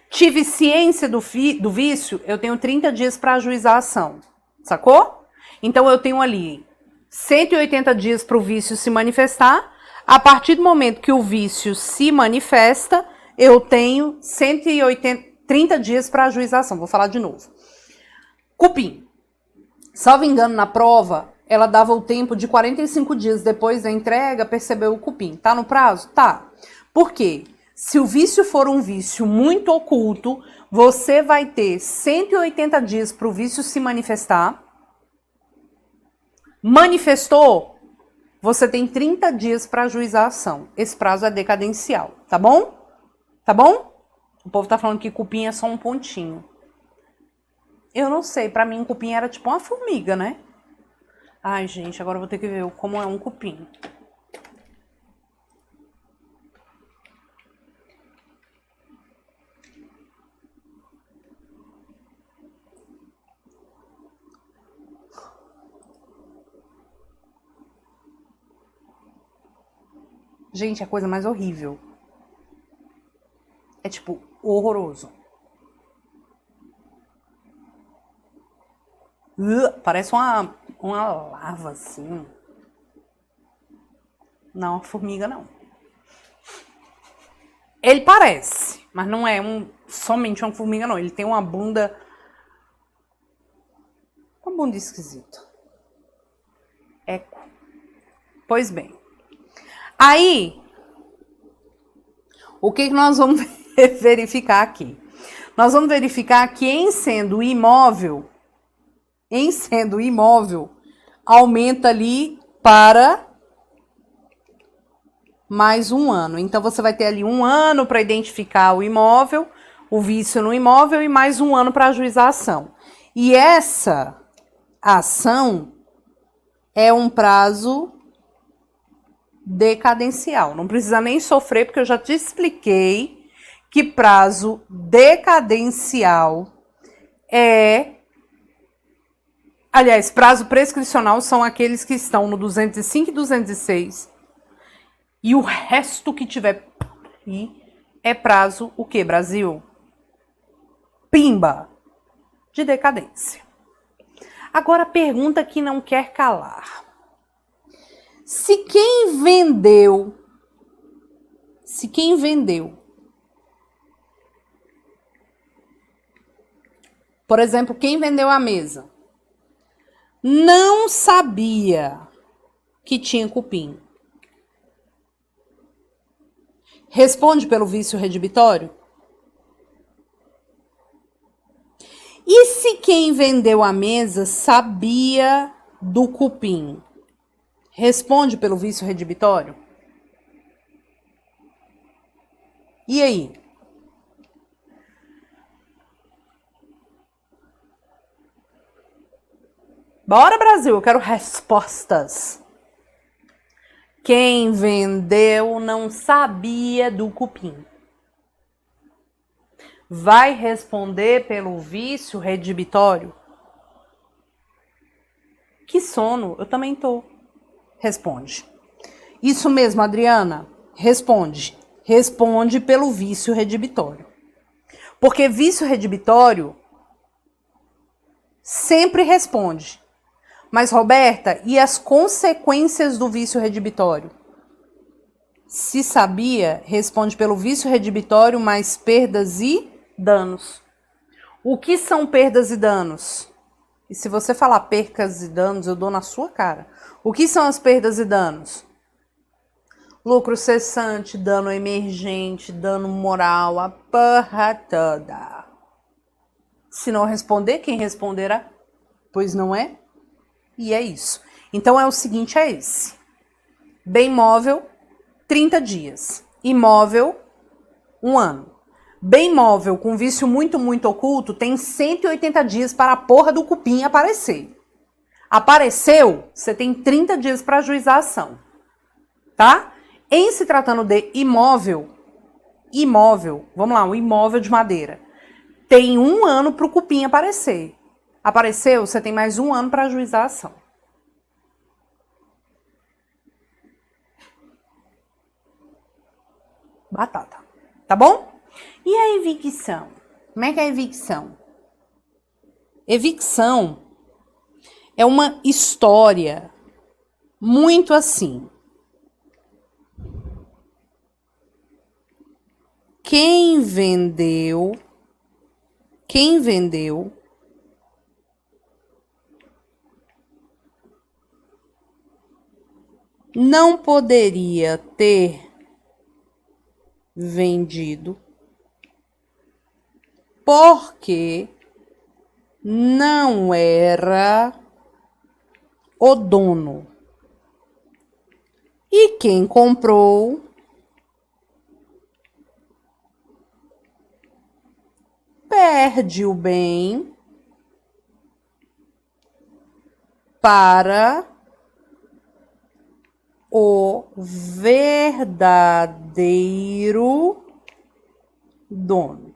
Tive ciência do vício, eu tenho 30 dias para ajuizar a ação. Sacou? Então, eu tenho ali 180 dias para o vício se manifestar. A partir do momento que o vício se manifesta, eu tenho 30 dias para ajuizar a ação. Vou falar de novo. Cupim. Salvo engano, na prova, ela dava o tempo de 45 dias depois da entrega, percebeu o cupim. Tá no prazo? Tá. Por quê? Se o vício for um vício muito oculto, você vai ter 180 dias para o vício se manifestar. Manifestou, você tem 30 dias para ajuizar a ação. Esse prazo é decadencial, tá bom? Tá bom? O povo tá falando que cupim é só um pontinho. Eu não sei, para mim um cupim era tipo uma formiga, né? Ai, gente, agora eu vou ter que ver como é um cupim. Gente, é a coisa mais horrível. É tipo horroroso. Parece uma lava assim. Não, formiga não. Ele parece, mas não é somente uma formiga não. Ele tem uma bunda esquisita. Eco. Pois bem. Aí, o que nós vamos verificar aqui? Nós vamos verificar que em sendo imóvel, aumenta ali para mais 1 ano. Então, você vai ter ali 1 ano para identificar o imóvel, o vício no imóvel e mais 1 ano para ajuizar a ação. E essa ação é um prazo decadencial. Não precisa nem sofrer, porque eu já te expliquei que prazo decadencial é... Aliás, prazo prescricional são aqueles que estão no 205 e 206. E o resto que tiver aí é prazo, o que, Brasil? Pimba! De decadência. Agora a pergunta que não quer calar. Se quem vendeu, por exemplo, quem vendeu a mesa, não sabia que tinha cupim. Responde pelo vício redibitório? E se quem vendeu a mesa sabia do cupim? Responde pelo vício redibitório? E aí? Bora, Brasil, eu quero respostas. Quem vendeu não sabia do cupim. Vai responder pelo vício redibitório? Que sono, eu também tô. Responde. Isso mesmo, Adriana. Responde. Responde pelo vício redibitório. Porque vício redibitório sempre responde. Mas, Roberta, e as consequências do vício redibitório? Se sabia, responde pelo vício redibitório mais perdas e danos. O que são perdas e danos? E se você falar percas e danos, eu dou na sua cara. O que são as perdas e danos? Lucro cessante, dano emergente, dano moral, a porra toda. Se não responder, quem responderá? Pois não é? E é isso. Então é o seguinte, é esse. Bem móvel, 30 dias. Imóvel, 1 ano. Bem móvel, com vício muito, muito oculto, tem 180 dias para a porra do cupim aparecer. Apareceu, você tem 30 dias para ajuizar a ação. Tá? Em se tratando de imóvel, vamos lá, um imóvel de madeira, tem 1 ano para o cupim aparecer. Apareceu, você tem mais 1 ano para ajuizar a ação. Batata. Tá bom? E a evicção? Como é que é a evicção? Evicção é uma história muito assim. Quem vendeu não poderia ter vendido porque não era o dono. E quem comprou perde o bem para o verdadeiro dono.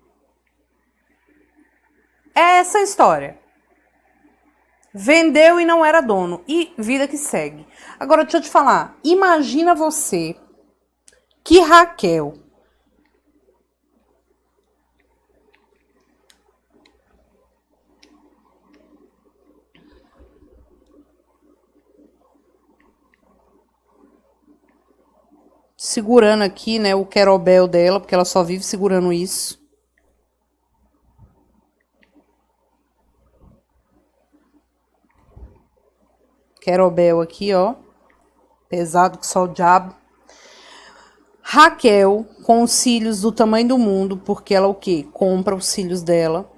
É essa a história. Vendeu e não era dono. E vida que segue. Agora, deixa eu te falar. Imagina você que Raquel segurando aqui, né, o querobel dela, porque ela só vive segurando isso. Querobel aqui, ó. Pesado que só o diabo. Raquel, com os cílios do tamanho do mundo, porque ela o quê? Compra os cílios dela.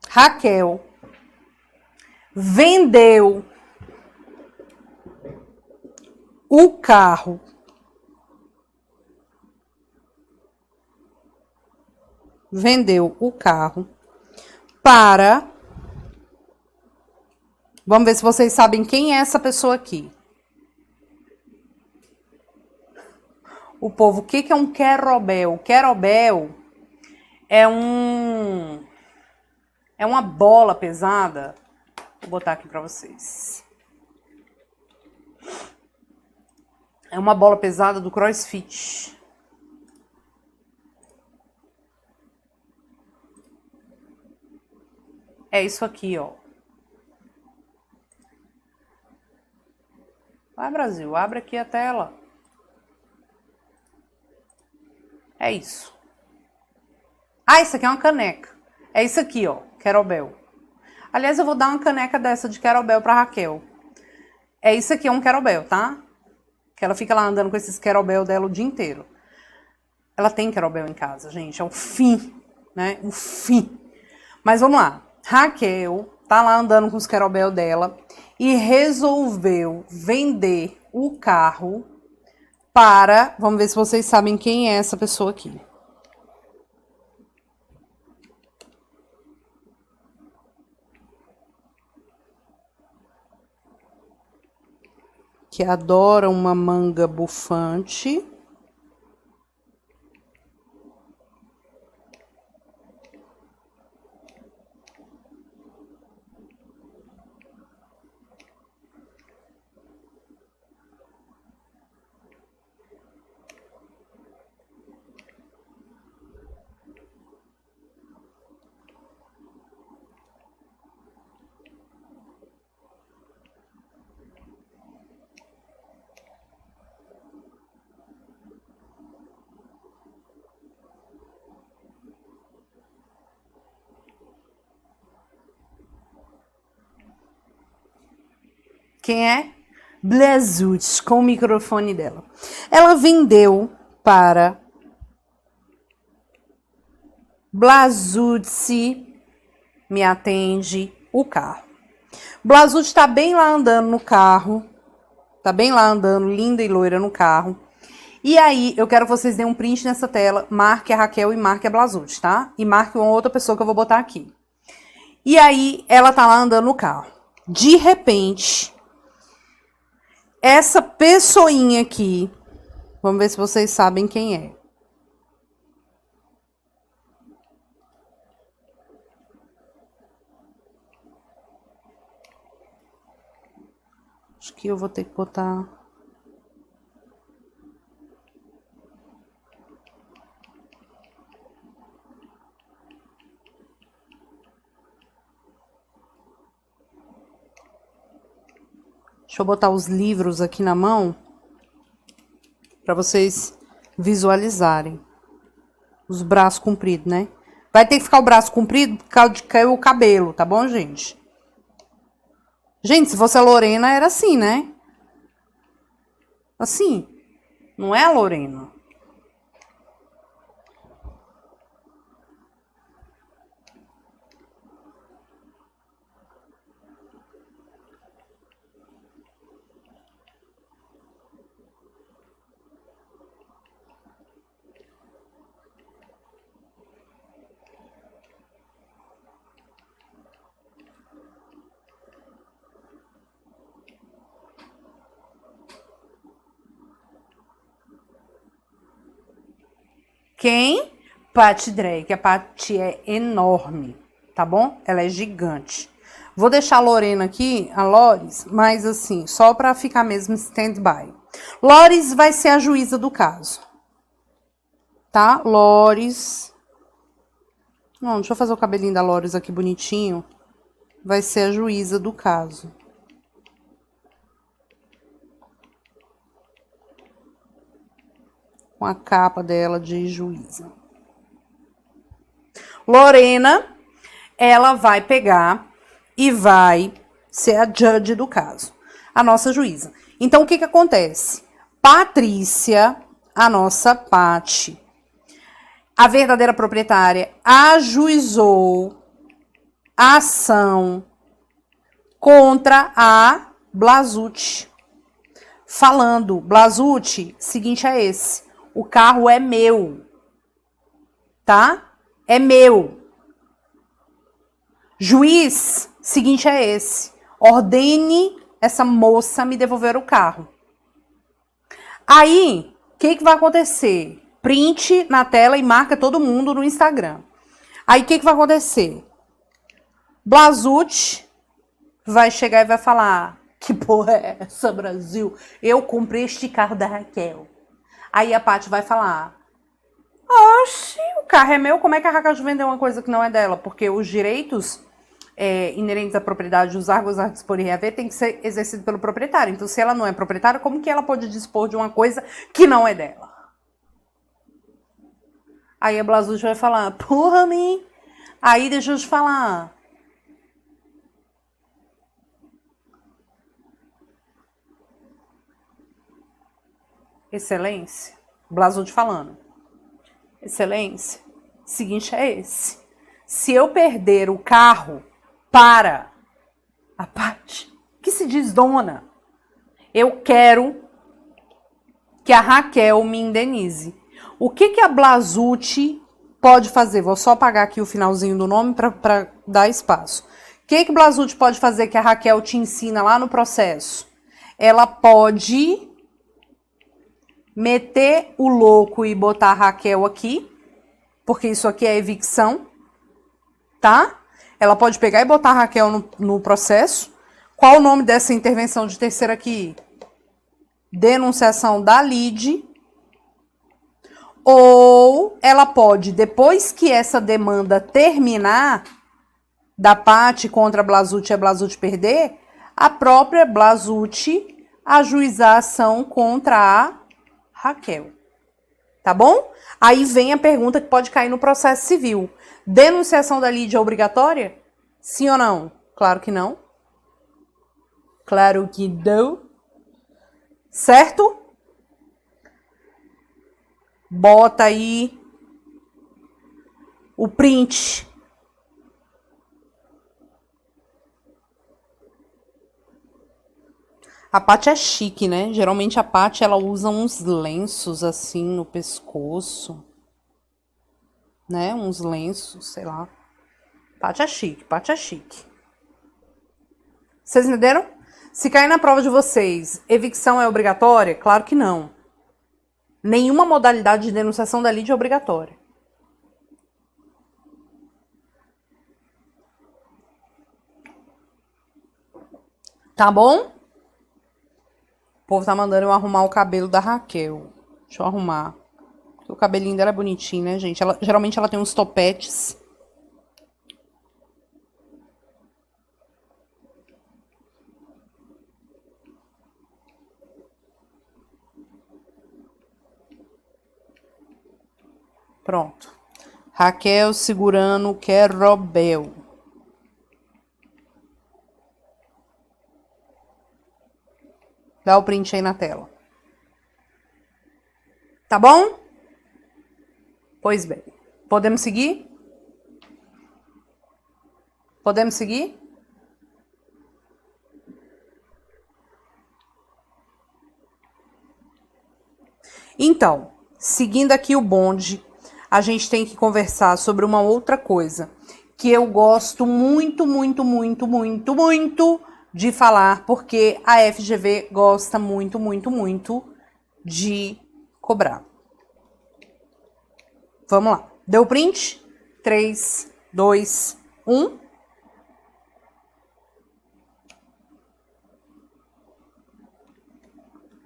Raquel vendeu o carro para... Vamos ver se vocês sabem quem é essa pessoa aqui. O povo, o que é um querobel? Querobel é uma bola pesada. Vou botar aqui para vocês. É uma bola pesada do CrossFit. é isso aqui, ó. Vai, Brasil, abre aqui a tela. É isso. Ah, isso aqui é uma caneca. É isso aqui, ó, Querobel. Aliás, eu vou dar uma caneca dessa de Querobel pra Raquel. É isso aqui, é um Querobel, tá? Que ela fica lá andando com esses Querobel dela o dia inteiro. Ela tem Querobel em casa, gente. É o fim, né? O fim. Mas vamos lá. Raquel tá lá andando com os Querobel dela e resolveu vender o carro para... Vamos ver se vocês sabem quem é essa pessoa aqui. Que adora uma manga bufante. Quem é? Blazut, com o microfone dela. Ela vendeu para Blazut, me atende, o carro. Blazut tá bem lá andando no carro. Tá bem lá andando, linda e loira no carro. E aí, eu quero que vocês deem um print nessa tela, marque a Raquel e marque a Blazut, tá? E marque uma outra pessoa que eu vou botar aqui. E aí, ela tá lá andando no carro. De repente... Essa pessoinha aqui, vamos ver se vocês sabem quem é. Acho que eu vou ter que botar... Deixa eu botar os livros aqui na mão para vocês visualizarem. Os braços compridos, né? Vai ter que ficar o braço comprido por causa de cair o cabelo, tá bom, gente? Gente, se fosse a Lorena, era assim, né? Assim. Não é a Lorena. Quem? Patty Drake. A Patty é enorme, tá bom? Ela é gigante. Vou deixar a Lorena aqui, a Loris, mas assim, só pra ficar mesmo stand-by. Loris vai ser a juíza do caso. Tá? Loris. Não, deixa eu fazer o cabelinho da Loris aqui bonitinho. Vai ser a juíza do caso. Com a capa dela de juíza. Lorena, ela vai pegar e vai ser a judge do caso. A nossa juíza. Então, o que que acontece? Patrícia, a nossa Patty, a verdadeira proprietária, ajuizou a ação contra a Blazut. Falando, Blazut, seguinte é esse. O carro é meu, tá? É meu. Juiz, seguinte é esse. Ordene essa moça me devolver o carro. Aí, o que que vai acontecer? Print na tela e marca todo mundo no Instagram. Aí, o que que vai acontecer? Blazut vai chegar e vai falar: que porra é essa, Brasil? Eu comprei este carro da Raquel. Aí a Patty vai falar: oxe, o carro é meu, como é que a Raquel vendeu uma coisa que não é dela? Porque os direitos inerentes à propriedade, usar, gozar, dispor e reaver, tem que ser exercido pelo proprietário. Então, se ela não é proprietária, como que ela pode dispor de uma coisa que não é dela? Aí a Blasucci vai falar, porra, mim. Aí deixa eu te falar. Excelência, Blasucci falando. Excelência, o seguinte é esse. Se eu perder o carro para a parte que se diz dona, eu quero que a Raquel me indenize. O que a Blasucci pode fazer? Vou só apagar aqui o finalzinho do nome para dar espaço. O que Blasucci pode fazer que a Raquel te ensina lá no processo? Ela pode meter o louco e botar a Raquel aqui, porque isso aqui é evicção, tá? Ela pode pegar e botar a Raquel no processo. Qual o nome dessa intervenção de terceira aqui? Denunciação da lide. Ou ela pode, depois que essa demanda terminar, da parte contra a Blasucci e a Blasucci perder, a própria Blasucci ajuizar a ação contra a Raquel. Tá bom? Aí vem a pergunta que pode cair no processo civil. Denunciação da lide é obrigatória? Sim ou não? Claro que não. Claro que não. Certo? Bota aí o print. A Paty é chique, né? Geralmente a Paty, ela usa uns lenços assim no pescoço. Né? Uns lenços, sei lá. Paty é chique, Paty é chique. Vocês entenderam? Se cair na prova de vocês, evicção é obrigatória? Claro que não. Nenhuma modalidade de denunciação da lide é obrigatória. Tá bom? O povo tá mandando eu arrumar o cabelo da Raquel. Deixa eu arrumar. Porque o cabelinho dela é bonitinho, né, gente? Geralmente ela tem uns topetes. Pronto. Raquel segurando o querobel. Dá o print aí na tela. Tá bom? Pois bem. Podemos seguir? Podemos seguir? Então, seguindo aqui o bonde, a gente tem que conversar sobre uma outra coisa que eu gosto muito, muito, muito, muito, muito de falar, porque a FGV gosta muito, muito, muito de cobrar. Vamos lá. Deu o print? 3, 2, 1.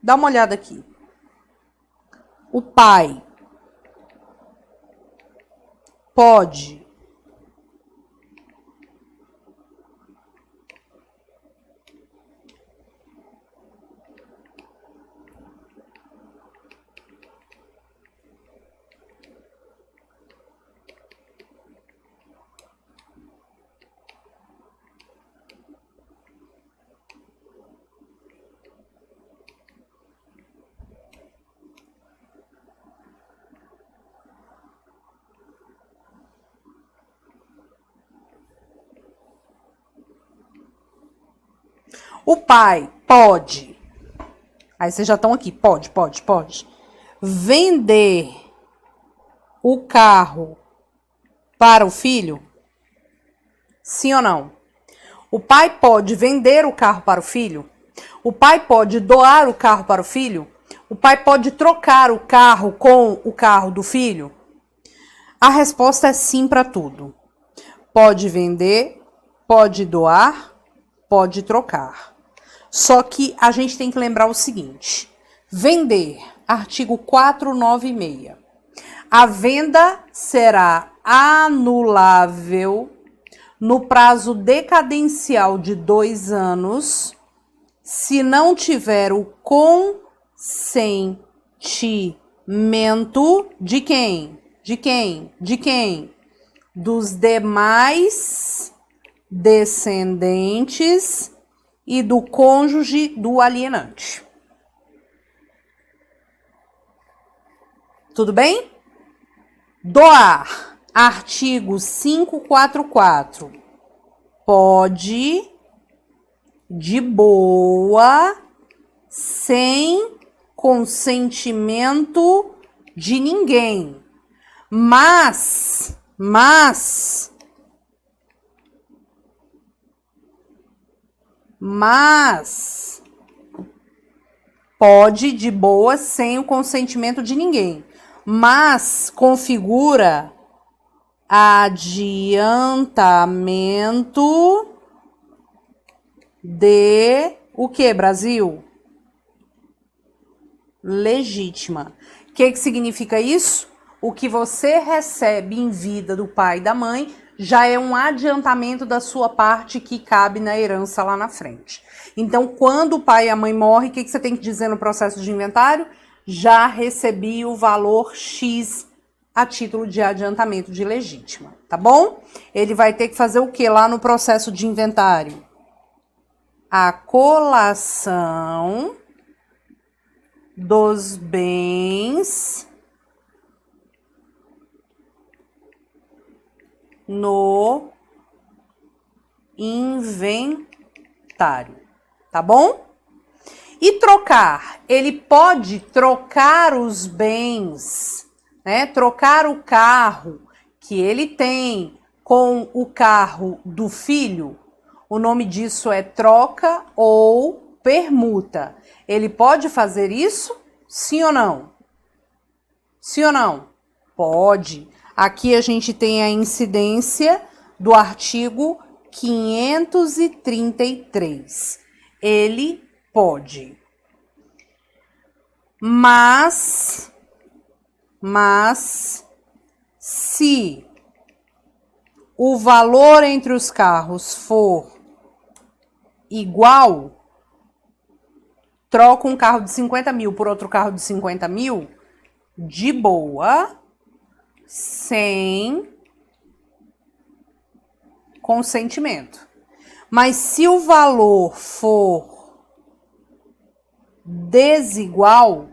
Dá uma olhada aqui. O pai pode O pai pode. Aí vocês já estão aqui. Pode. Vender o carro para o filho? Sim ou não? O pai pode vender o carro para o filho? O pai pode doar o carro para o filho? O pai pode trocar o carro com o carro do filho? A resposta é sim para tudo. Pode vender, pode doar, pode trocar. Só que a gente tem que lembrar o seguinte. Vender, artigo 496. A venda será anulável no prazo decadencial de 2 anos, se não tiver o consentimento de quem? De quem? De quem? Dos demais descendentes e do cônjuge do alienante. Tudo bem? Doar. Artigo 544. Pode, de boa, sem consentimento de ninguém. Mas pode de boa sem o consentimento de ninguém. Mas configura adiantamento de o que, Brasil? Legítima. O que significa isso? O que você recebe em vida do pai e da mãe já é um adiantamento da sua parte que cabe na herança lá na frente. Então, quando o pai e a mãe morrem, o que você tem que dizer no processo de inventário? Já recebi o valor X a título de adiantamento de legítima, tá bom? Ele vai ter que fazer o que lá no processo de inventário? A colação dos bens no inventário, tá bom? E trocar, ele pode trocar os bens, né? Trocar o carro que ele tem com o carro do filho. O nome disso é troca ou permuta. Ele pode fazer isso? Sim ou não? Sim ou não? Pode. Aqui a gente tem a incidência do artigo 533. Ele pode. Mas se o valor entre os carros for igual, troca um carro de 50 mil por outro carro de 50 mil, de boa, sem consentimento. Mas se o valor for desigual,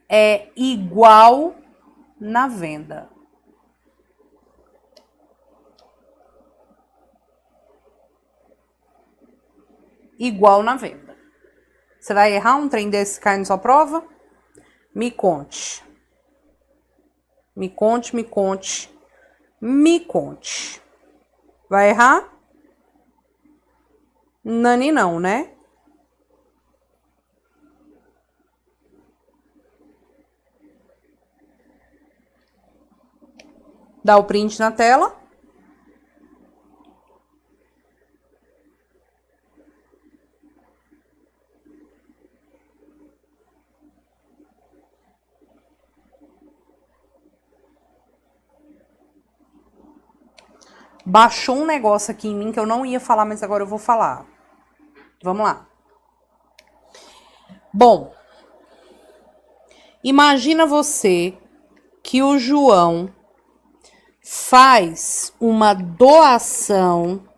é igual na venda. Igual na venda. Você vai errar um trem desse cair na sua prova? Me conte. Me conte, me conte, me conte. Vai errar? Nani não, né? Dá o print na tela. Baixou um negócio aqui em mim que eu não ia falar, mas agora eu vou falar. Vamos lá. Bom, imagina você que o João faz uma doação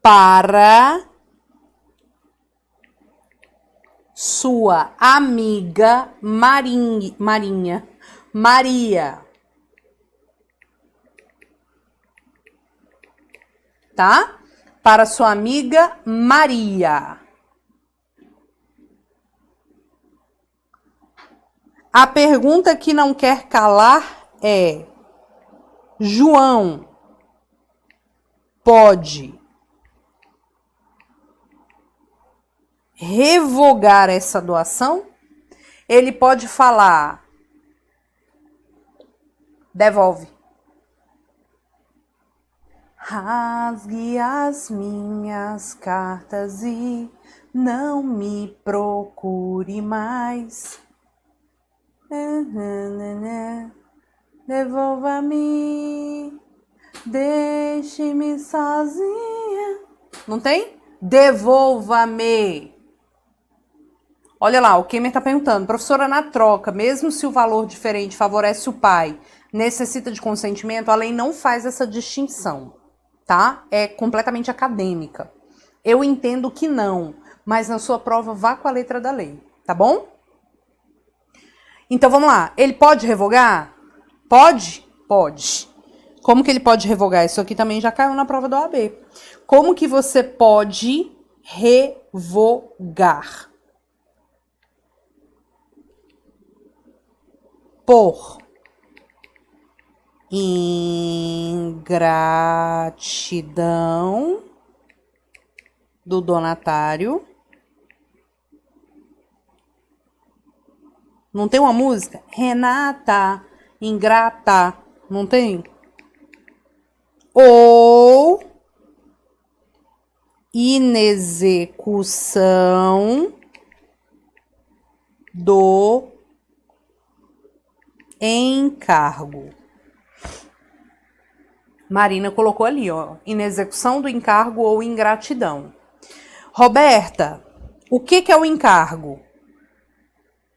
para sua amiga Maria. Tá? Para sua amiga Maria. A pergunta que não quer calar é: João pode revogar essa doação? Ele pode falar: devolve. Rasgue as minhas cartas e não me procure mais. Devolva-me, deixe-me sozinha. Não tem? Devolva-me. Olha lá, o Kemer está perguntando, professora, na troca, mesmo se o valor diferente favorece o pai, necessita de consentimento, a lei não faz essa distinção, tá? É completamente acadêmica. Eu entendo que não, mas na sua prova vá com a letra da lei, tá bom? Então vamos lá, ele pode revogar? Pode? Pode. Como que ele pode revogar? Isso aqui também já caiu na prova do OAB. Como que você pode revogar? Por ingratidão do donatário. Não tem uma música? Renata, ingrata, não tem? Ou inexecução do encargo. Marina colocou ali, ó, inexecução do encargo ou ingratidão. Roberta, o que é o encargo?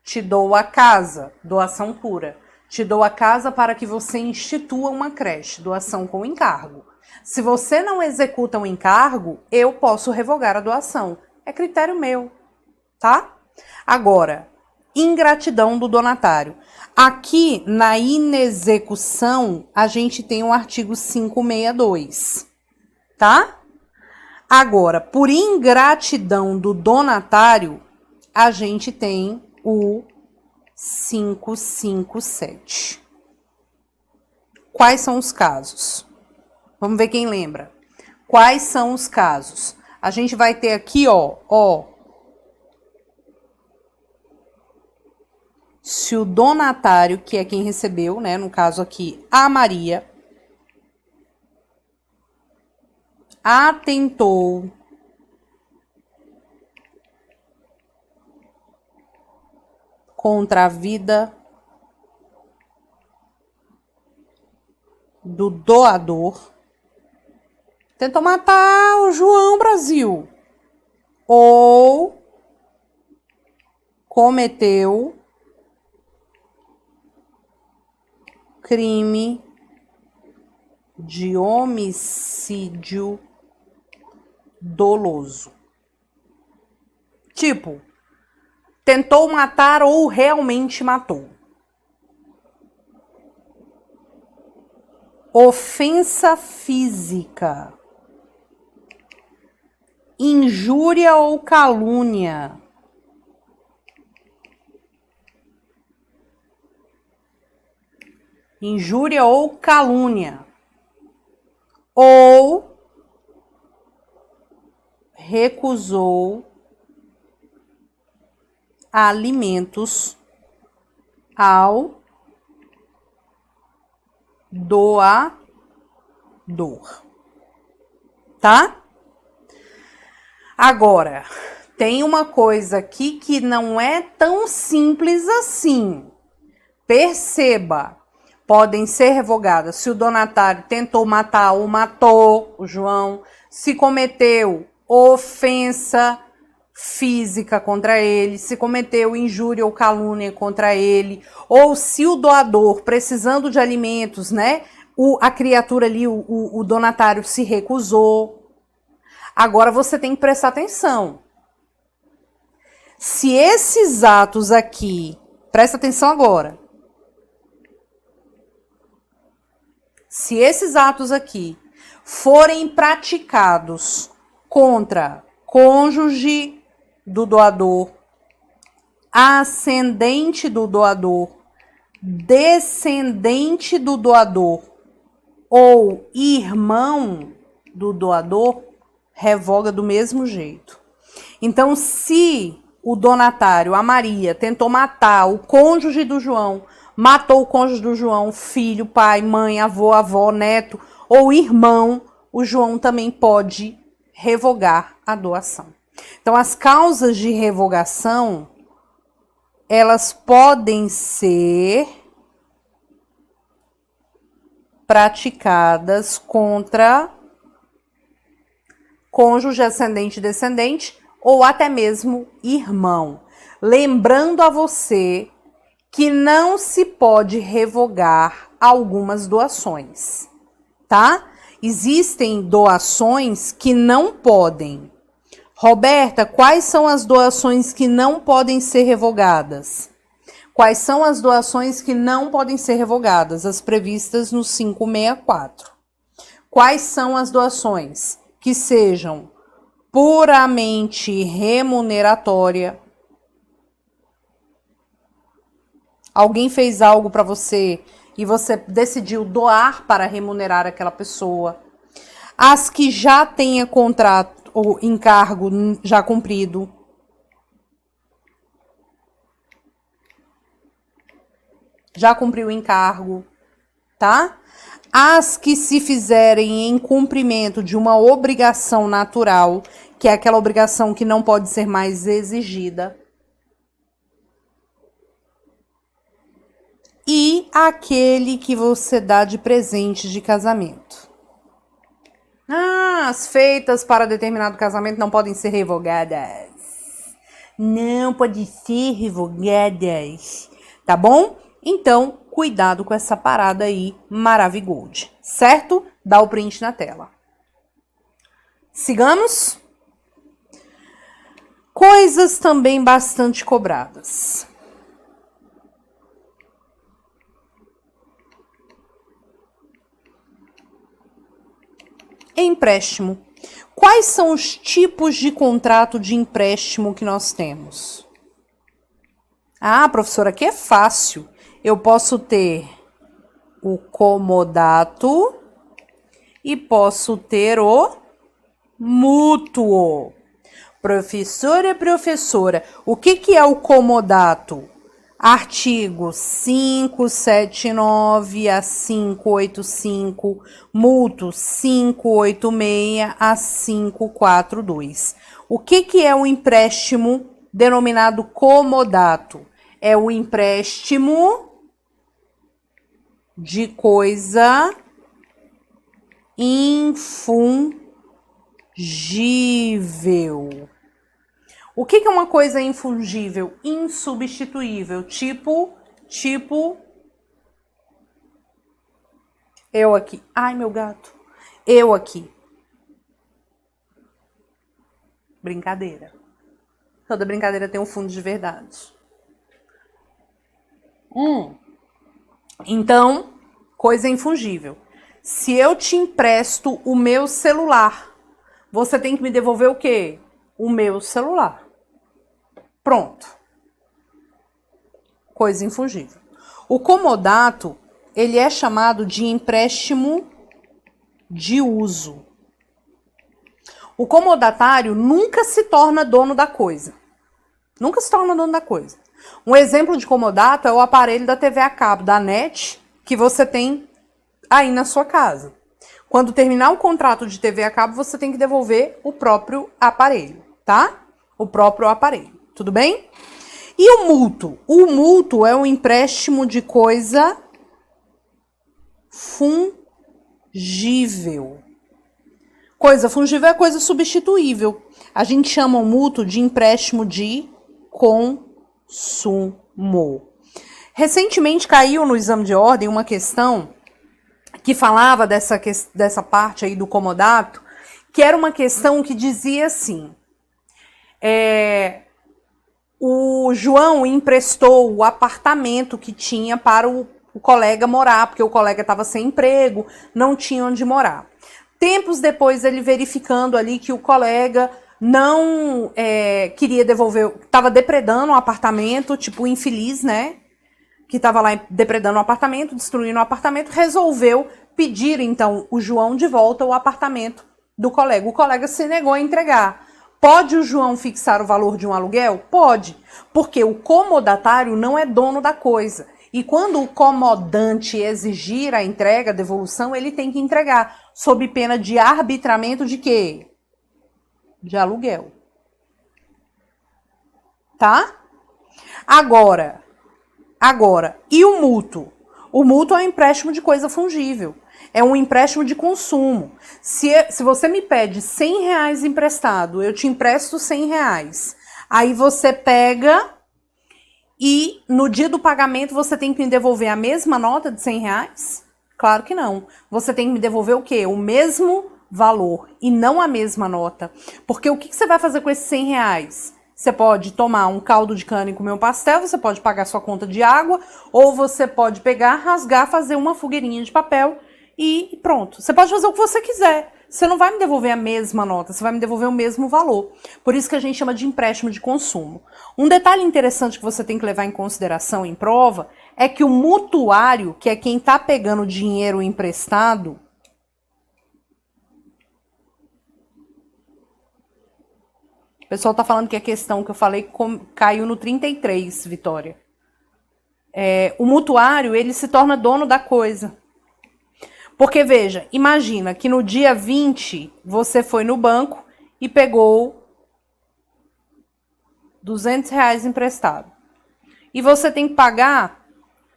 Te dou a casa, doação pura. Te dou a casa para que você institua uma creche, doação com encargo. Se você não executa um encargo, eu posso revogar a doação. É critério meu, tá? Agora, ingratidão do donatário. Aqui, na inexecução, a gente tem o artigo 562, tá? Agora, por ingratidão do donatário, a gente tem o 557. Quais são os casos? Vamos ver quem lembra. Quais são os casos? A gente vai ter aqui, ó. Se o donatário, que é quem recebeu, né, no caso aqui, a Maria, atentou contra a vida do doador, tentou matar o João Brasil, ou cometeu crime de homicídio doloso. Tipo, tentou matar ou realmente matou. Ofensa física. Injúria ou calúnia. Injúria ou calúnia. Ou recusou alimentos ao doador, tá? Agora, tem uma coisa aqui que não é tão simples assim. Perceba, podem ser revogadas se o donatário tentou matar ou matou o João, se cometeu ofensa física contra ele, se cometeu injúria ou calúnia contra ele, ou se o doador, precisando de alimentos, né, a criatura ali, o donatário se recusou. Agora você tem que prestar atenção. Se esses atos aqui, presta atenção agora, se esses atos aqui forem praticados contra cônjuge do doador, ascendente do doador, descendente do doador ou irmão do doador, revoga do mesmo jeito. Então, se o donatário, a Maria, tentou matar o cônjuge do João, matou o cônjuge do João, filho, pai, mãe, avô, avó, neto ou irmão, o João também pode revogar a doação. Então, as causas de revogação, elas podem ser praticadas contra cônjuge, ascendente e descendente, ou até mesmo irmão. Lembrando a você que não se pode revogar algumas doações, tá? Existem doações que não podem. Roberta, quais são as doações que não podem ser revogadas? Quais são as doações que não podem ser revogadas? As previstas no 564. Quais são as doações que sejam puramente remuneratória? Alguém fez algo para você e você decidiu doar para remunerar aquela pessoa. As que já tenha contrato ou encargo já cumprido. Já cumpriu o encargo, tá? As que se fizerem em cumprimento de uma obrigação natural, que é aquela obrigação que não pode ser mais exigida. E aquele que você dá de presente de casamento. As feitas para determinado casamento não podem ser revogadas. Não podem ser revogadas, tá bom? Então, cuidado com essa parada aí, Maravigold, certo? Dá o print na tela. Sigamos. Coisas também bastante cobradas. Empréstimo. Quais são os tipos de contrato de empréstimo que nós temos? Ah, professora, aqui é fácil. Eu posso ter o comodato e posso ter o mútuo. Professora, o que é o comodato? Artigo 579 a 585, mútuo 586 a 542. O que é o empréstimo denominado comodato? É o empréstimo de coisa infungível. O que é uma coisa infungível? Insubstituível. Tipo, eu aqui. Ai, meu gato. Eu aqui. Brincadeira. Toda brincadeira tem um fundo de verdade. Então, coisa infungível. Se eu te empresto o meu celular, você tem que me devolver o quê? O meu celular. Pronto. Coisa infungível. O comodato, ele é chamado de empréstimo de uso. O comodatário nunca se torna dono da coisa. Nunca se torna dono da coisa. Um exemplo de comodato é o aparelho da TV a cabo, da NET, que você tem aí na sua casa. Quando terminar o contrato de TV a cabo, você tem que devolver o próprio aparelho, tá? O próprio aparelho, tudo bem? E o mútuo? O mútuo é um empréstimo de coisa fungível. Coisa fungível é coisa substituível. A gente chama o mútuo de empréstimo de consumo. Recentemente caiu no exame de ordem uma questão que falava dessa parte aí do comodato, que era uma questão que dizia assim: o João emprestou o apartamento que tinha para o colega morar, porque o colega estava sem emprego, não tinha onde morar. Tempos depois, ele verificando ali que o colega não queria devolver, estava depredando o apartamento, tipo infeliz, né? Que estava lá depredando o apartamento, destruindo o apartamento, resolveu pedir, então, o João de volta o apartamento do colega. O colega se negou a entregar. Pode o João fixar o valor de um aluguel? Pode, porque o comodatário não é dono da coisa. E quando o comodante exigir a entrega, a devolução, ele tem que entregar, sob pena de arbitramento de quê? De aluguel. Tá? Agora, e o mútuo? O mútuo é um empréstimo de coisa fungível. é um empréstimo de consumo. Se você me pede R$100 emprestado, eu te empresto R$100. Aí você pega e no dia do pagamento você tem que me devolver a mesma nota de R$100? Claro que não. Você tem que me devolver o quê? O mesmo valor e não a mesma nota. Porque o que você vai fazer com esses R$100? Você pode tomar um caldo de cana e comer um pastel, você pode pagar sua conta de água, ou você pode pegar, rasgar, fazer uma fogueirinha de papel e pronto. Você pode fazer o que você quiser. Você não vai me devolver a mesma nota, você vai me devolver o mesmo valor. Por isso que a gente chama de empréstimo de consumo. Um detalhe interessante que você tem que levar em consideração em prova é que o mutuário, que é quem está pegando dinheiro emprestado, o pessoal está falando que a questão que eu falei caiu no 33, Vitória. O mutuário, ele se torna dono da coisa. Porque, veja, imagina que no dia 20, você foi no banco e pegou R$200 emprestado. E você tem que pagar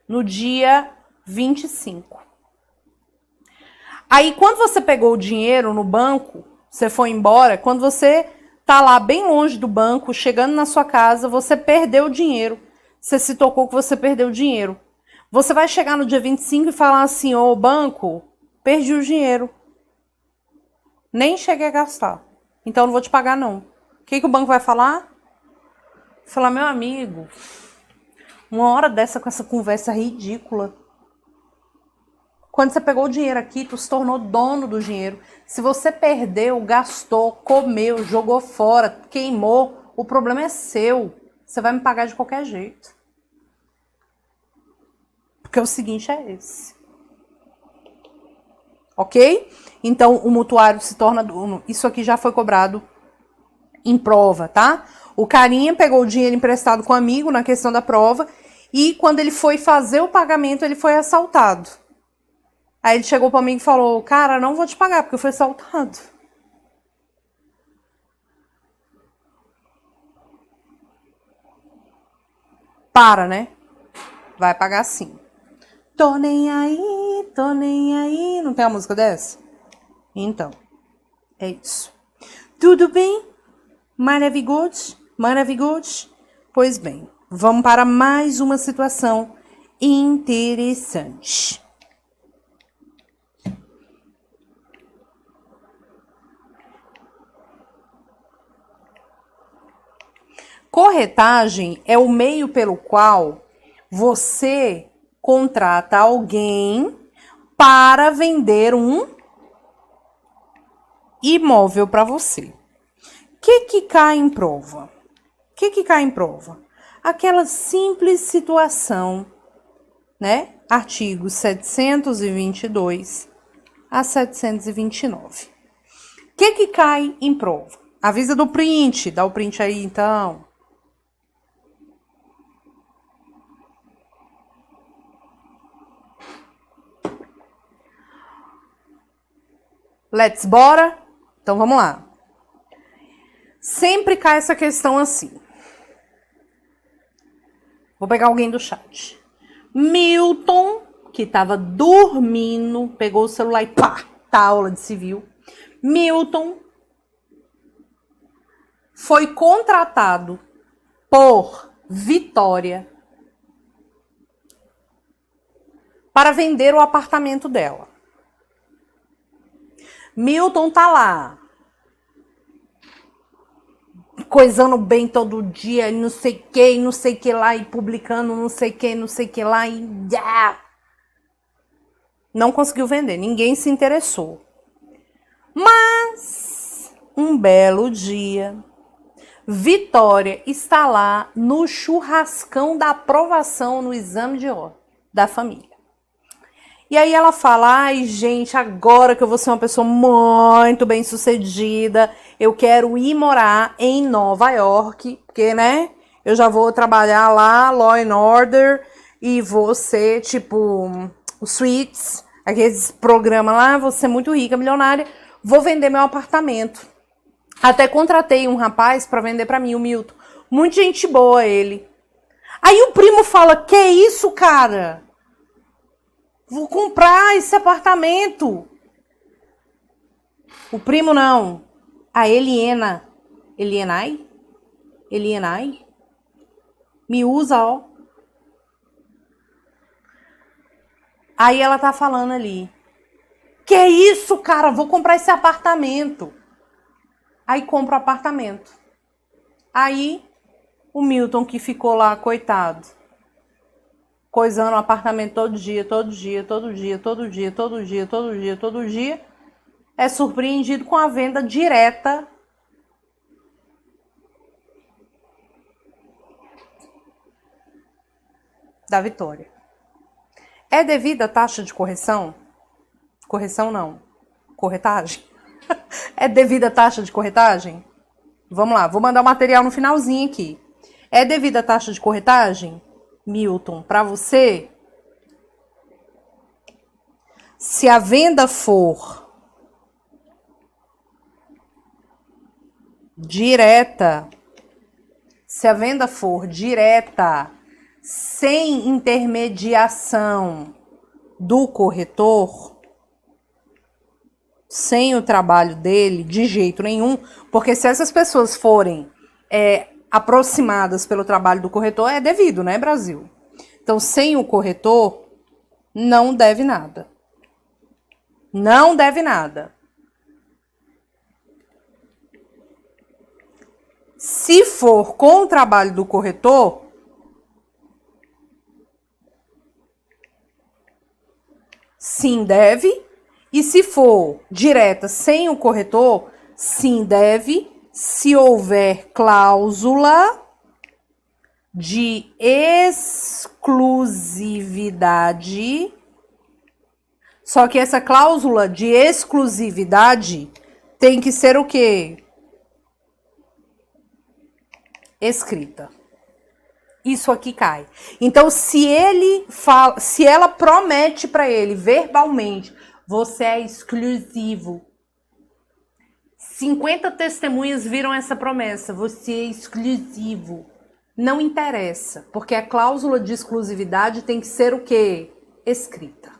no dia 25. Aí, quando você pegou o dinheiro no banco, você foi embora, quando você tá lá bem longe do banco, chegando na sua casa, você perdeu o dinheiro. Você se tocou que você perdeu o dinheiro. Você vai chegar no dia 25 e falar assim, ô banco, perdi o dinheiro. Nem cheguei a gastar. Então não vou te pagar não. O que o banco vai falar? Falar, meu amigo, uma hora dessa com essa conversa ridícula. Quando você pegou o dinheiro aqui, tu se tornou dono do dinheiro. Se você perdeu, gastou, comeu, jogou fora, queimou, o problema é seu. Você vai me pagar de qualquer jeito. Porque o seguinte é esse. Ok? Então, o mutuário se torna dono. Isso aqui já foi cobrado em prova, tá? O carinha pegou o dinheiro emprestado com o amigo na questão da prova e quando ele foi fazer o pagamento, ele foi assaltado. Aí ele chegou para mim e falou, cara, não vou te pagar porque eu fui assaltado. Para, né? Vai pagar sim. Tô nem aí, tô nem aí. Não tem a música dessa? Então, é isso. Tudo bem? Maravilhoso? Maravilhoso? Pois bem, vamos para mais uma situação interessante. Corretagem é o meio pelo qual você contrata alguém para vender um imóvel para você. O que cai em prova? O que cai em prova? Aquela simples situação, né? Artigos 722 a 729. O que cai em prova? Avisa do print, dá o print aí então. Let's bora? Então vamos lá. Sempre cai essa questão assim. Vou pegar alguém do chat. Milton, que estava dormindo, pegou o celular e pá, tá aula de civil. Milton foi contratado por Vitória para vender o apartamento dela. Milton tá lá, coisando bem todo dia, e não sei o que lá, e publicando não sei o que lá, e não conseguiu vender, ninguém se interessou. Mas, um belo dia, Vitória está lá no churrascão da aprovação no exame de ordem da família. E aí ela fala, ai gente, agora que eu vou ser uma pessoa muito bem sucedida, eu quero ir morar em Nova York, porque, né, eu já vou trabalhar lá, Law and Order, e vou ser, tipo, os Suits, aqueles programas lá, vou ser muito rica, milionária, vou vender meu apartamento. Até contratei um rapaz para vender para mim, o Milton. Muito gente boa ele. Aí o primo fala, que isso, cara? Vou comprar esse apartamento. O primo não. A Elienay? Me usa, ó. Aí ela tá falando ali. Que é isso, cara? Vou comprar esse apartamento. Aí compra o apartamento. Aí o Milton, que ficou lá, coitado, coisando o apartamento todo dia, é surpreendido com a venda direta da Vitória. É devida a taxa de correção? Correção não. Corretagem? É devida a taxa de corretagem? Vamos lá, vou mandar o material no finalzinho aqui. É devida a taxa de corretagem? Milton, para você, se a venda for direta, sem intermediação do corretor, sem o trabalho dele, de jeito nenhum, porque se essas pessoas forem aproximadas pelo trabalho do corretor, é devido, né, Brasil? Então, sem o corretor, não deve nada. Não deve nada. Se for com o trabalho do corretor, sim, deve. E se for direta sem o corretor, sim, deve, se houver cláusula de exclusividade. Só que essa cláusula de exclusividade tem que ser o quê? Escrita. Isso aqui cai. Então, se ela promete para ele verbalmente, você é exclusivo. 50 testemunhas viram essa promessa, você é exclusivo. Não interessa, porque a cláusula de exclusividade tem que ser o quê? Escrita.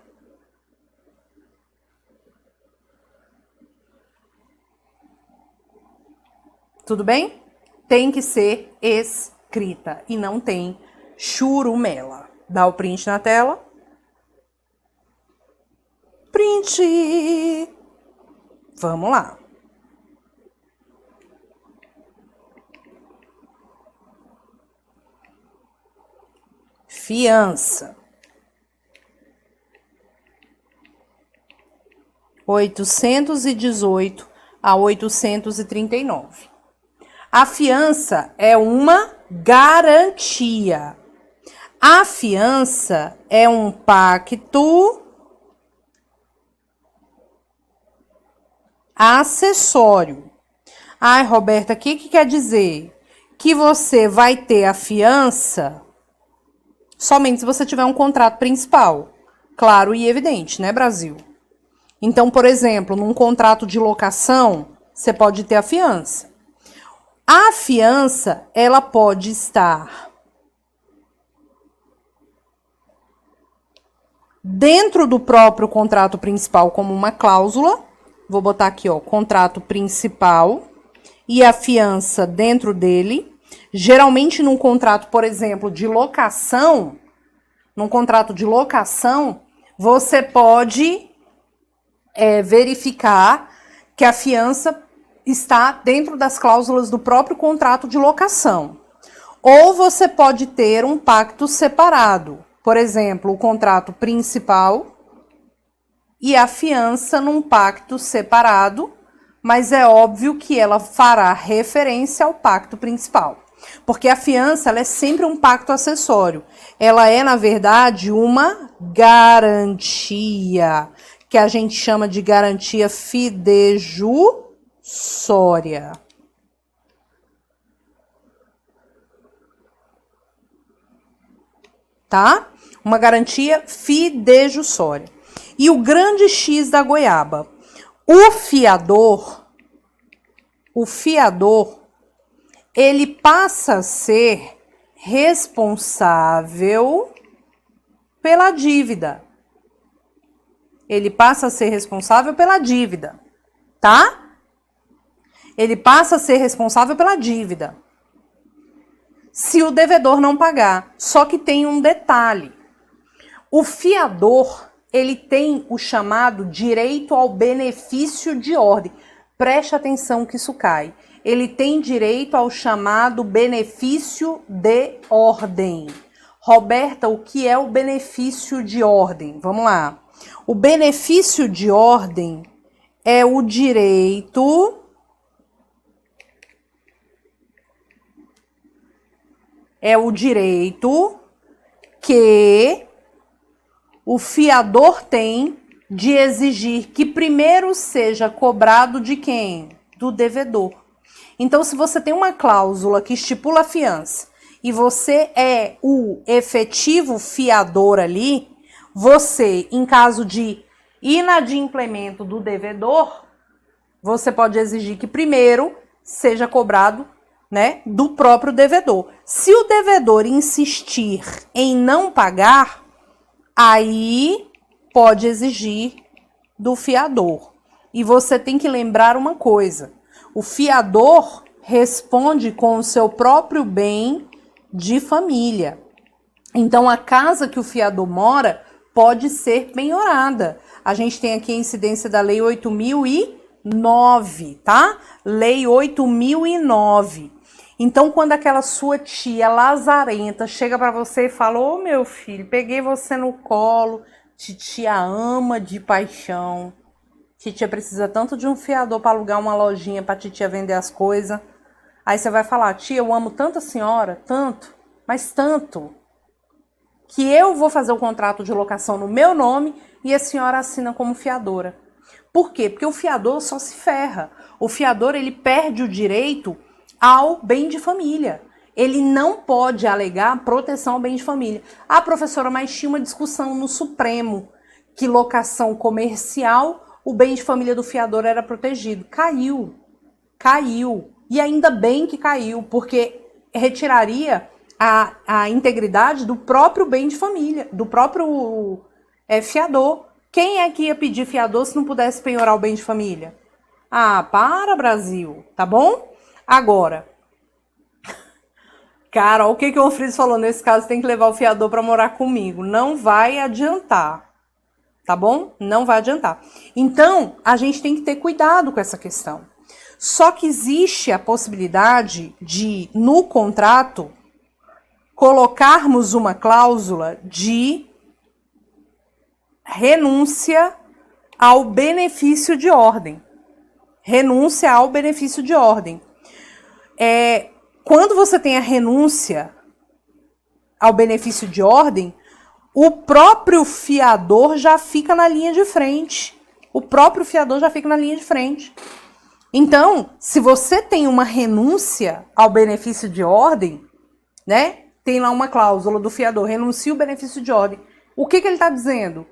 Tudo bem? Tem que ser escrita e não tem churumela. Dá o print na tela. Print! Vamos lá. Fiança. 818 a 839. A fiança é uma garantia. A fiança é um pacto acessório. Ai, Roberta, o que quer dizer? Que você vai ter a fiança somente se você tiver um contrato principal. Claro e evidente, né, Brasil? Então, por exemplo, num contrato de locação, você pode ter a fiança. A fiança, ela pode estar dentro do próprio contrato principal como uma cláusula. Vou botar aqui, ó, contrato principal e a fiança dentro dele. Geralmente num contrato, por exemplo, de locação, você pode verificar que a fiança está dentro das cláusulas do próprio contrato de locação. Ou você pode ter um pacto separado. Por exemplo, o contrato principal e a fiança num pacto separado, mas é óbvio que ela fará referência ao pacto principal. Porque a fiança, ela é sempre um pacto acessório. Ela é, na verdade, uma garantia, que a gente chama de garantia fidejussória. Tá? Uma garantia fidejussória. E o grande X da goiaba. O fiador, ele passa a ser responsável pela dívida. Ele passa a ser responsável pela dívida, tá? Ele passa a ser responsável pela dívida. Se o devedor não pagar. Só que tem um detalhe. O fiador, ele tem o chamado direito ao benefício de ordem. Preste atenção que isso cai. Ele tem direito ao chamado benefício de ordem. Roberta, o que é o benefício de ordem? Vamos lá. O benefício de ordem é o direito que o fiador tem de exigir que primeiro seja cobrado de quem? Do devedor. Então, se você tem uma cláusula que estipula a fiança e você é o efetivo fiador ali, você, em caso de inadimplemento do devedor, você pode exigir que primeiro seja cobrado, né, do próprio devedor. Se o devedor insistir em não pagar, aí pode exigir do fiador. E você tem que lembrar uma coisa: o fiador responde com o seu próprio bem de família. Então, a casa que o fiador mora pode ser penhorada. A gente tem aqui a incidência da Lei 8.009, tá? Lei 8.009. Então, quando aquela sua tia lazarenta chega para você e fala: ô, meu filho, peguei você no colo, titia ama de paixão, titia precisa tanto de um fiador para alugar uma lojinha para titia vender as coisas. Aí você vai falar: tia, eu amo tanto a senhora, tanto, mas tanto, que eu vou fazer o contrato de locação no meu nome e a senhora assina como fiadora. Por quê? Porque o fiador só se ferra. O fiador, ele perde o direito ao bem de família. Ele não pode alegar proteção ao bem de família. Ah, professora, mas tinha uma discussão no Supremo que locação comercial, o bem de família do fiador era protegido. Caiu. E ainda bem que caiu, porque retiraria a integridade do próprio bem de família, do próprio fiador. Quem é que ia pedir fiador se não pudesse penhorar o bem de família? Ah, para, Brasil, tá bom? Agora, cara, o que o Fritz falou? Nesse caso, tem que levar o fiador para morar comigo. Não vai adiantar, tá bom? Não vai adiantar. Então, a gente tem que ter cuidado com essa questão. Só que existe a possibilidade de, no contrato, colocarmos uma cláusula de renúncia ao benefício de ordem. Renúncia ao benefício de ordem. Quando você tem a renúncia ao benefício de ordem, o próprio fiador já fica na linha de frente. Então, se você tem uma renúncia ao benefício de ordem, né? Tem lá uma cláusula do fiador, renuncia o benefício de ordem. O que ele está dizendo?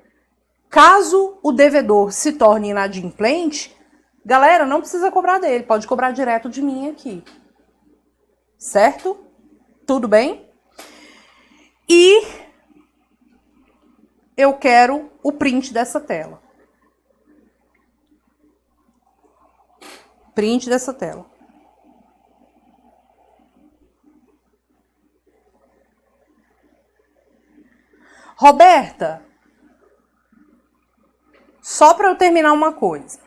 Caso o devedor se torne inadimplente, galera, não precisa cobrar dele, pode cobrar direto de mim aqui. Certo? Tudo bem? E eu quero o print dessa tela. Print dessa tela. Roberta, só para eu terminar uma coisa.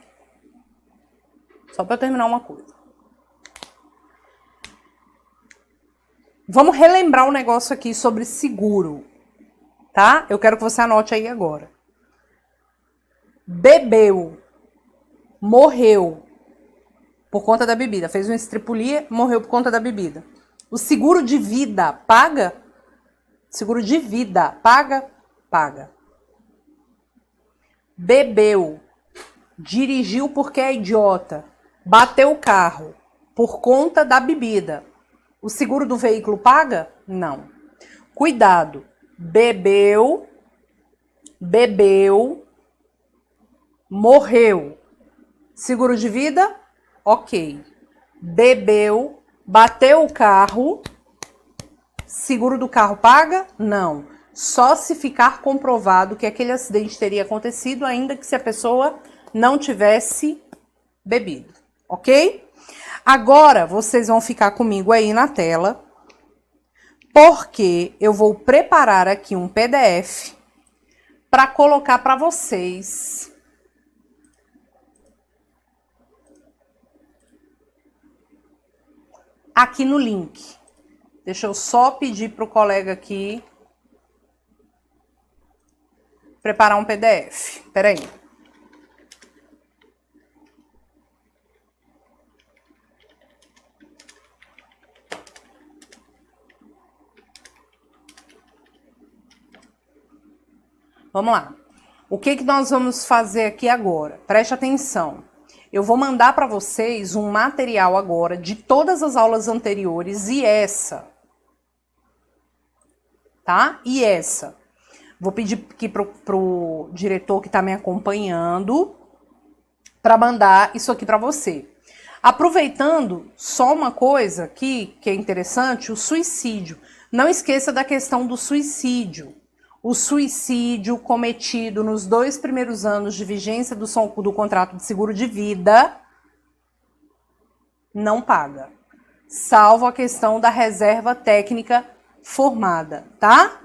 Vamos relembrar um negócio aqui sobre seguro, tá? Eu quero que você anote aí agora. Bebeu, morreu por conta da bebida, fez uma estripulia, morreu por conta da bebida. O seguro de vida paga? Seguro de vida paga? Paga. Bebeu, dirigiu porque é idiota, bateu o carro por conta da bebida. O seguro do veículo paga? Não. Cuidado. Bebeu, morreu. Seguro de vida? Ok. Bebeu, bateu o carro. Seguro do carro paga? Não. só se ficar comprovado que aquele acidente teria acontecido, ainda que se a pessoa não tivesse bebido, ok? Agora, vocês vão ficar comigo aí na tela, porque eu vou preparar aqui um PDF para colocar para vocês aqui no link. Deixa eu só pedir para o colega aqui preparar um PDF. Espera aí. Vamos lá. O que nós vamos fazer aqui agora? Preste atenção. Eu vou mandar para vocês um material agora de todas as aulas anteriores e essa. Tá? E essa. Vou pedir aqui pro diretor que está me acompanhando para mandar isso aqui para você. Aproveitando, só uma coisa aqui que é interessante, o suicídio. Não esqueça da questão do suicídio. O suicídio cometido nos 2 primeiros anos de vigência do contrato de seguro de vida não paga, salvo a questão da reserva técnica formada, tá?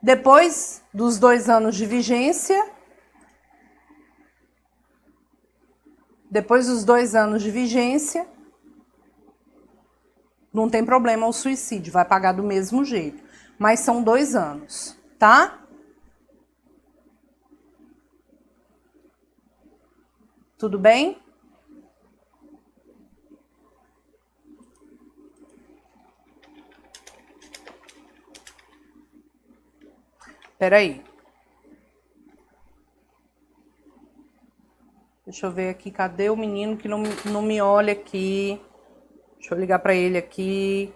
Depois dos 2 anos de vigência, não tem problema o suicídio, vai pagar do mesmo jeito. Mas são 2 anos, tá? Tudo bem? Peraí. Deixa eu ver aqui, cadê o menino que não me olha aqui? Deixa eu ligar para ele aqui.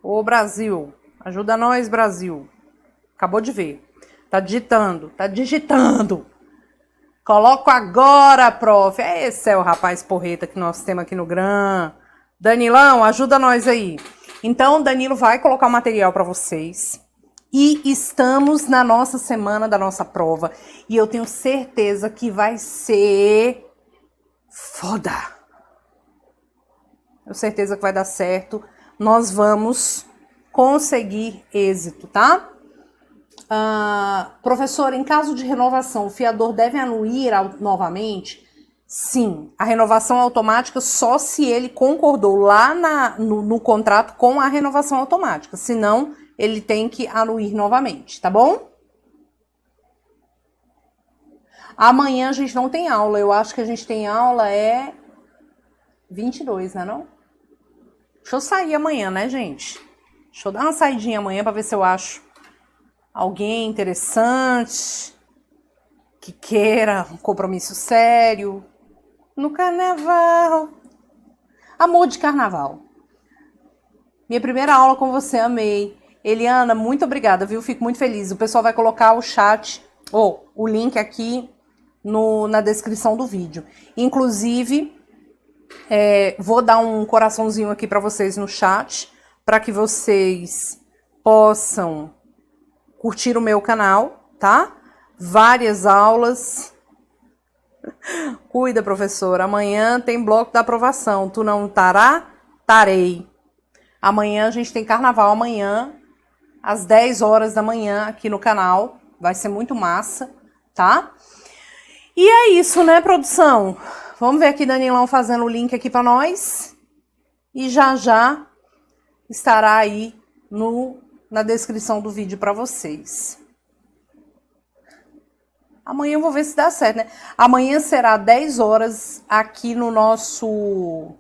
Ô, Brasil, ajuda nós, Brasil. Acabou de ver. Tá digitando. Coloco agora, prof. Esse é o rapaz porreta que nós temos aqui no GRAM. Danilão, ajuda nós aí. Então, Danilo vai colocar o material para vocês. E estamos na nossa semana da nossa prova. E eu tenho certeza que vai ser foda. Tenho certeza que vai dar certo. Nós vamos conseguir êxito, tá? Professor, em caso de renovação, o fiador deve anuir novamente? Sim, a renovação automática só se ele concordou lá no contrato com a renovação automática. Senão, ele tem que anuir novamente, tá bom? Amanhã a gente não tem aula. Eu acho que a gente tem aula 22, né não? Deixa eu sair amanhã, né, gente? Deixa eu dar uma saidinha amanhã para ver se eu acho alguém interessante que queira um compromisso sério no carnaval. Amor de carnaval. Minha primeira aula com você, amei. Eliana, muito obrigada, viu? Fico muito feliz. O pessoal vai colocar o chat, o link aqui na descrição do vídeo. Inclusive, vou dar um coraçãozinho aqui para vocês no chat, para que vocês possam curtir o meu canal, tá? Várias aulas. Cuida, professora. Amanhã tem bloco da aprovação. Tu não tará? Tarei. Amanhã a gente tem carnaval, amanhã, às 10 horas da manhã, aqui no canal. Vai ser muito massa, tá? E é isso, né, produção? Vamos ver aqui Danilão fazendo o link aqui para nós. E já já estará aí na descrição do vídeo para vocês. Amanhã eu vou ver se dá certo, né? Amanhã será 10 horas aqui no nosso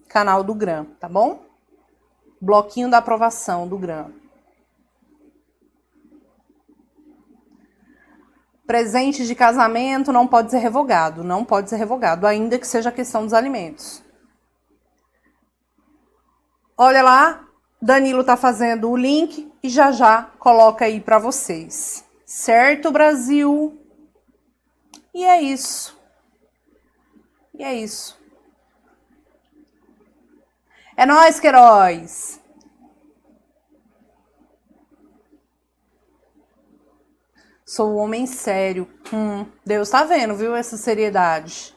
canal do GRAM, tá bom? Bloquinho da aprovação do GRAM. Presente de casamento não pode ser revogado. Não pode ser revogado, ainda que seja a questão dos alimentos. Olha lá, Danilo tá fazendo o link e já já coloca aí para vocês. Certo, Brasil? E é isso. É nóis, Queiroz! Sou um homem sério. Deus tá vendo, viu, essa seriedade.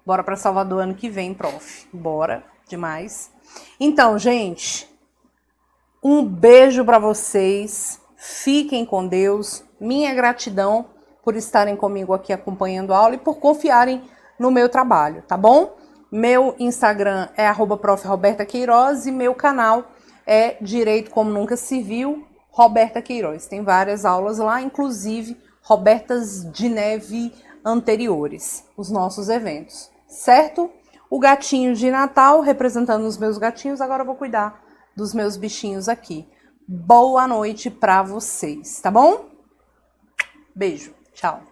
Bora pra Salvador ano que vem, prof. Bora, demais. Então, gente, um beijo pra vocês. Fiquem com Deus. Minha gratidão por estarem comigo aqui acompanhando a aula e por confiarem no meu trabalho, tá bom? Meu Instagram é @prof. Roberta Queiroz e meu canal é Direito Como Nunca Se Viu, Roberta Queiroz. Tem várias aulas lá, inclusive Robertas de Neve anteriores, os nossos eventos, certo? O gatinho de Natal, representando os meus gatinhos, agora eu vou cuidar dos meus bichinhos aqui. Boa noite pra vocês, tá bom? Beijo, tchau.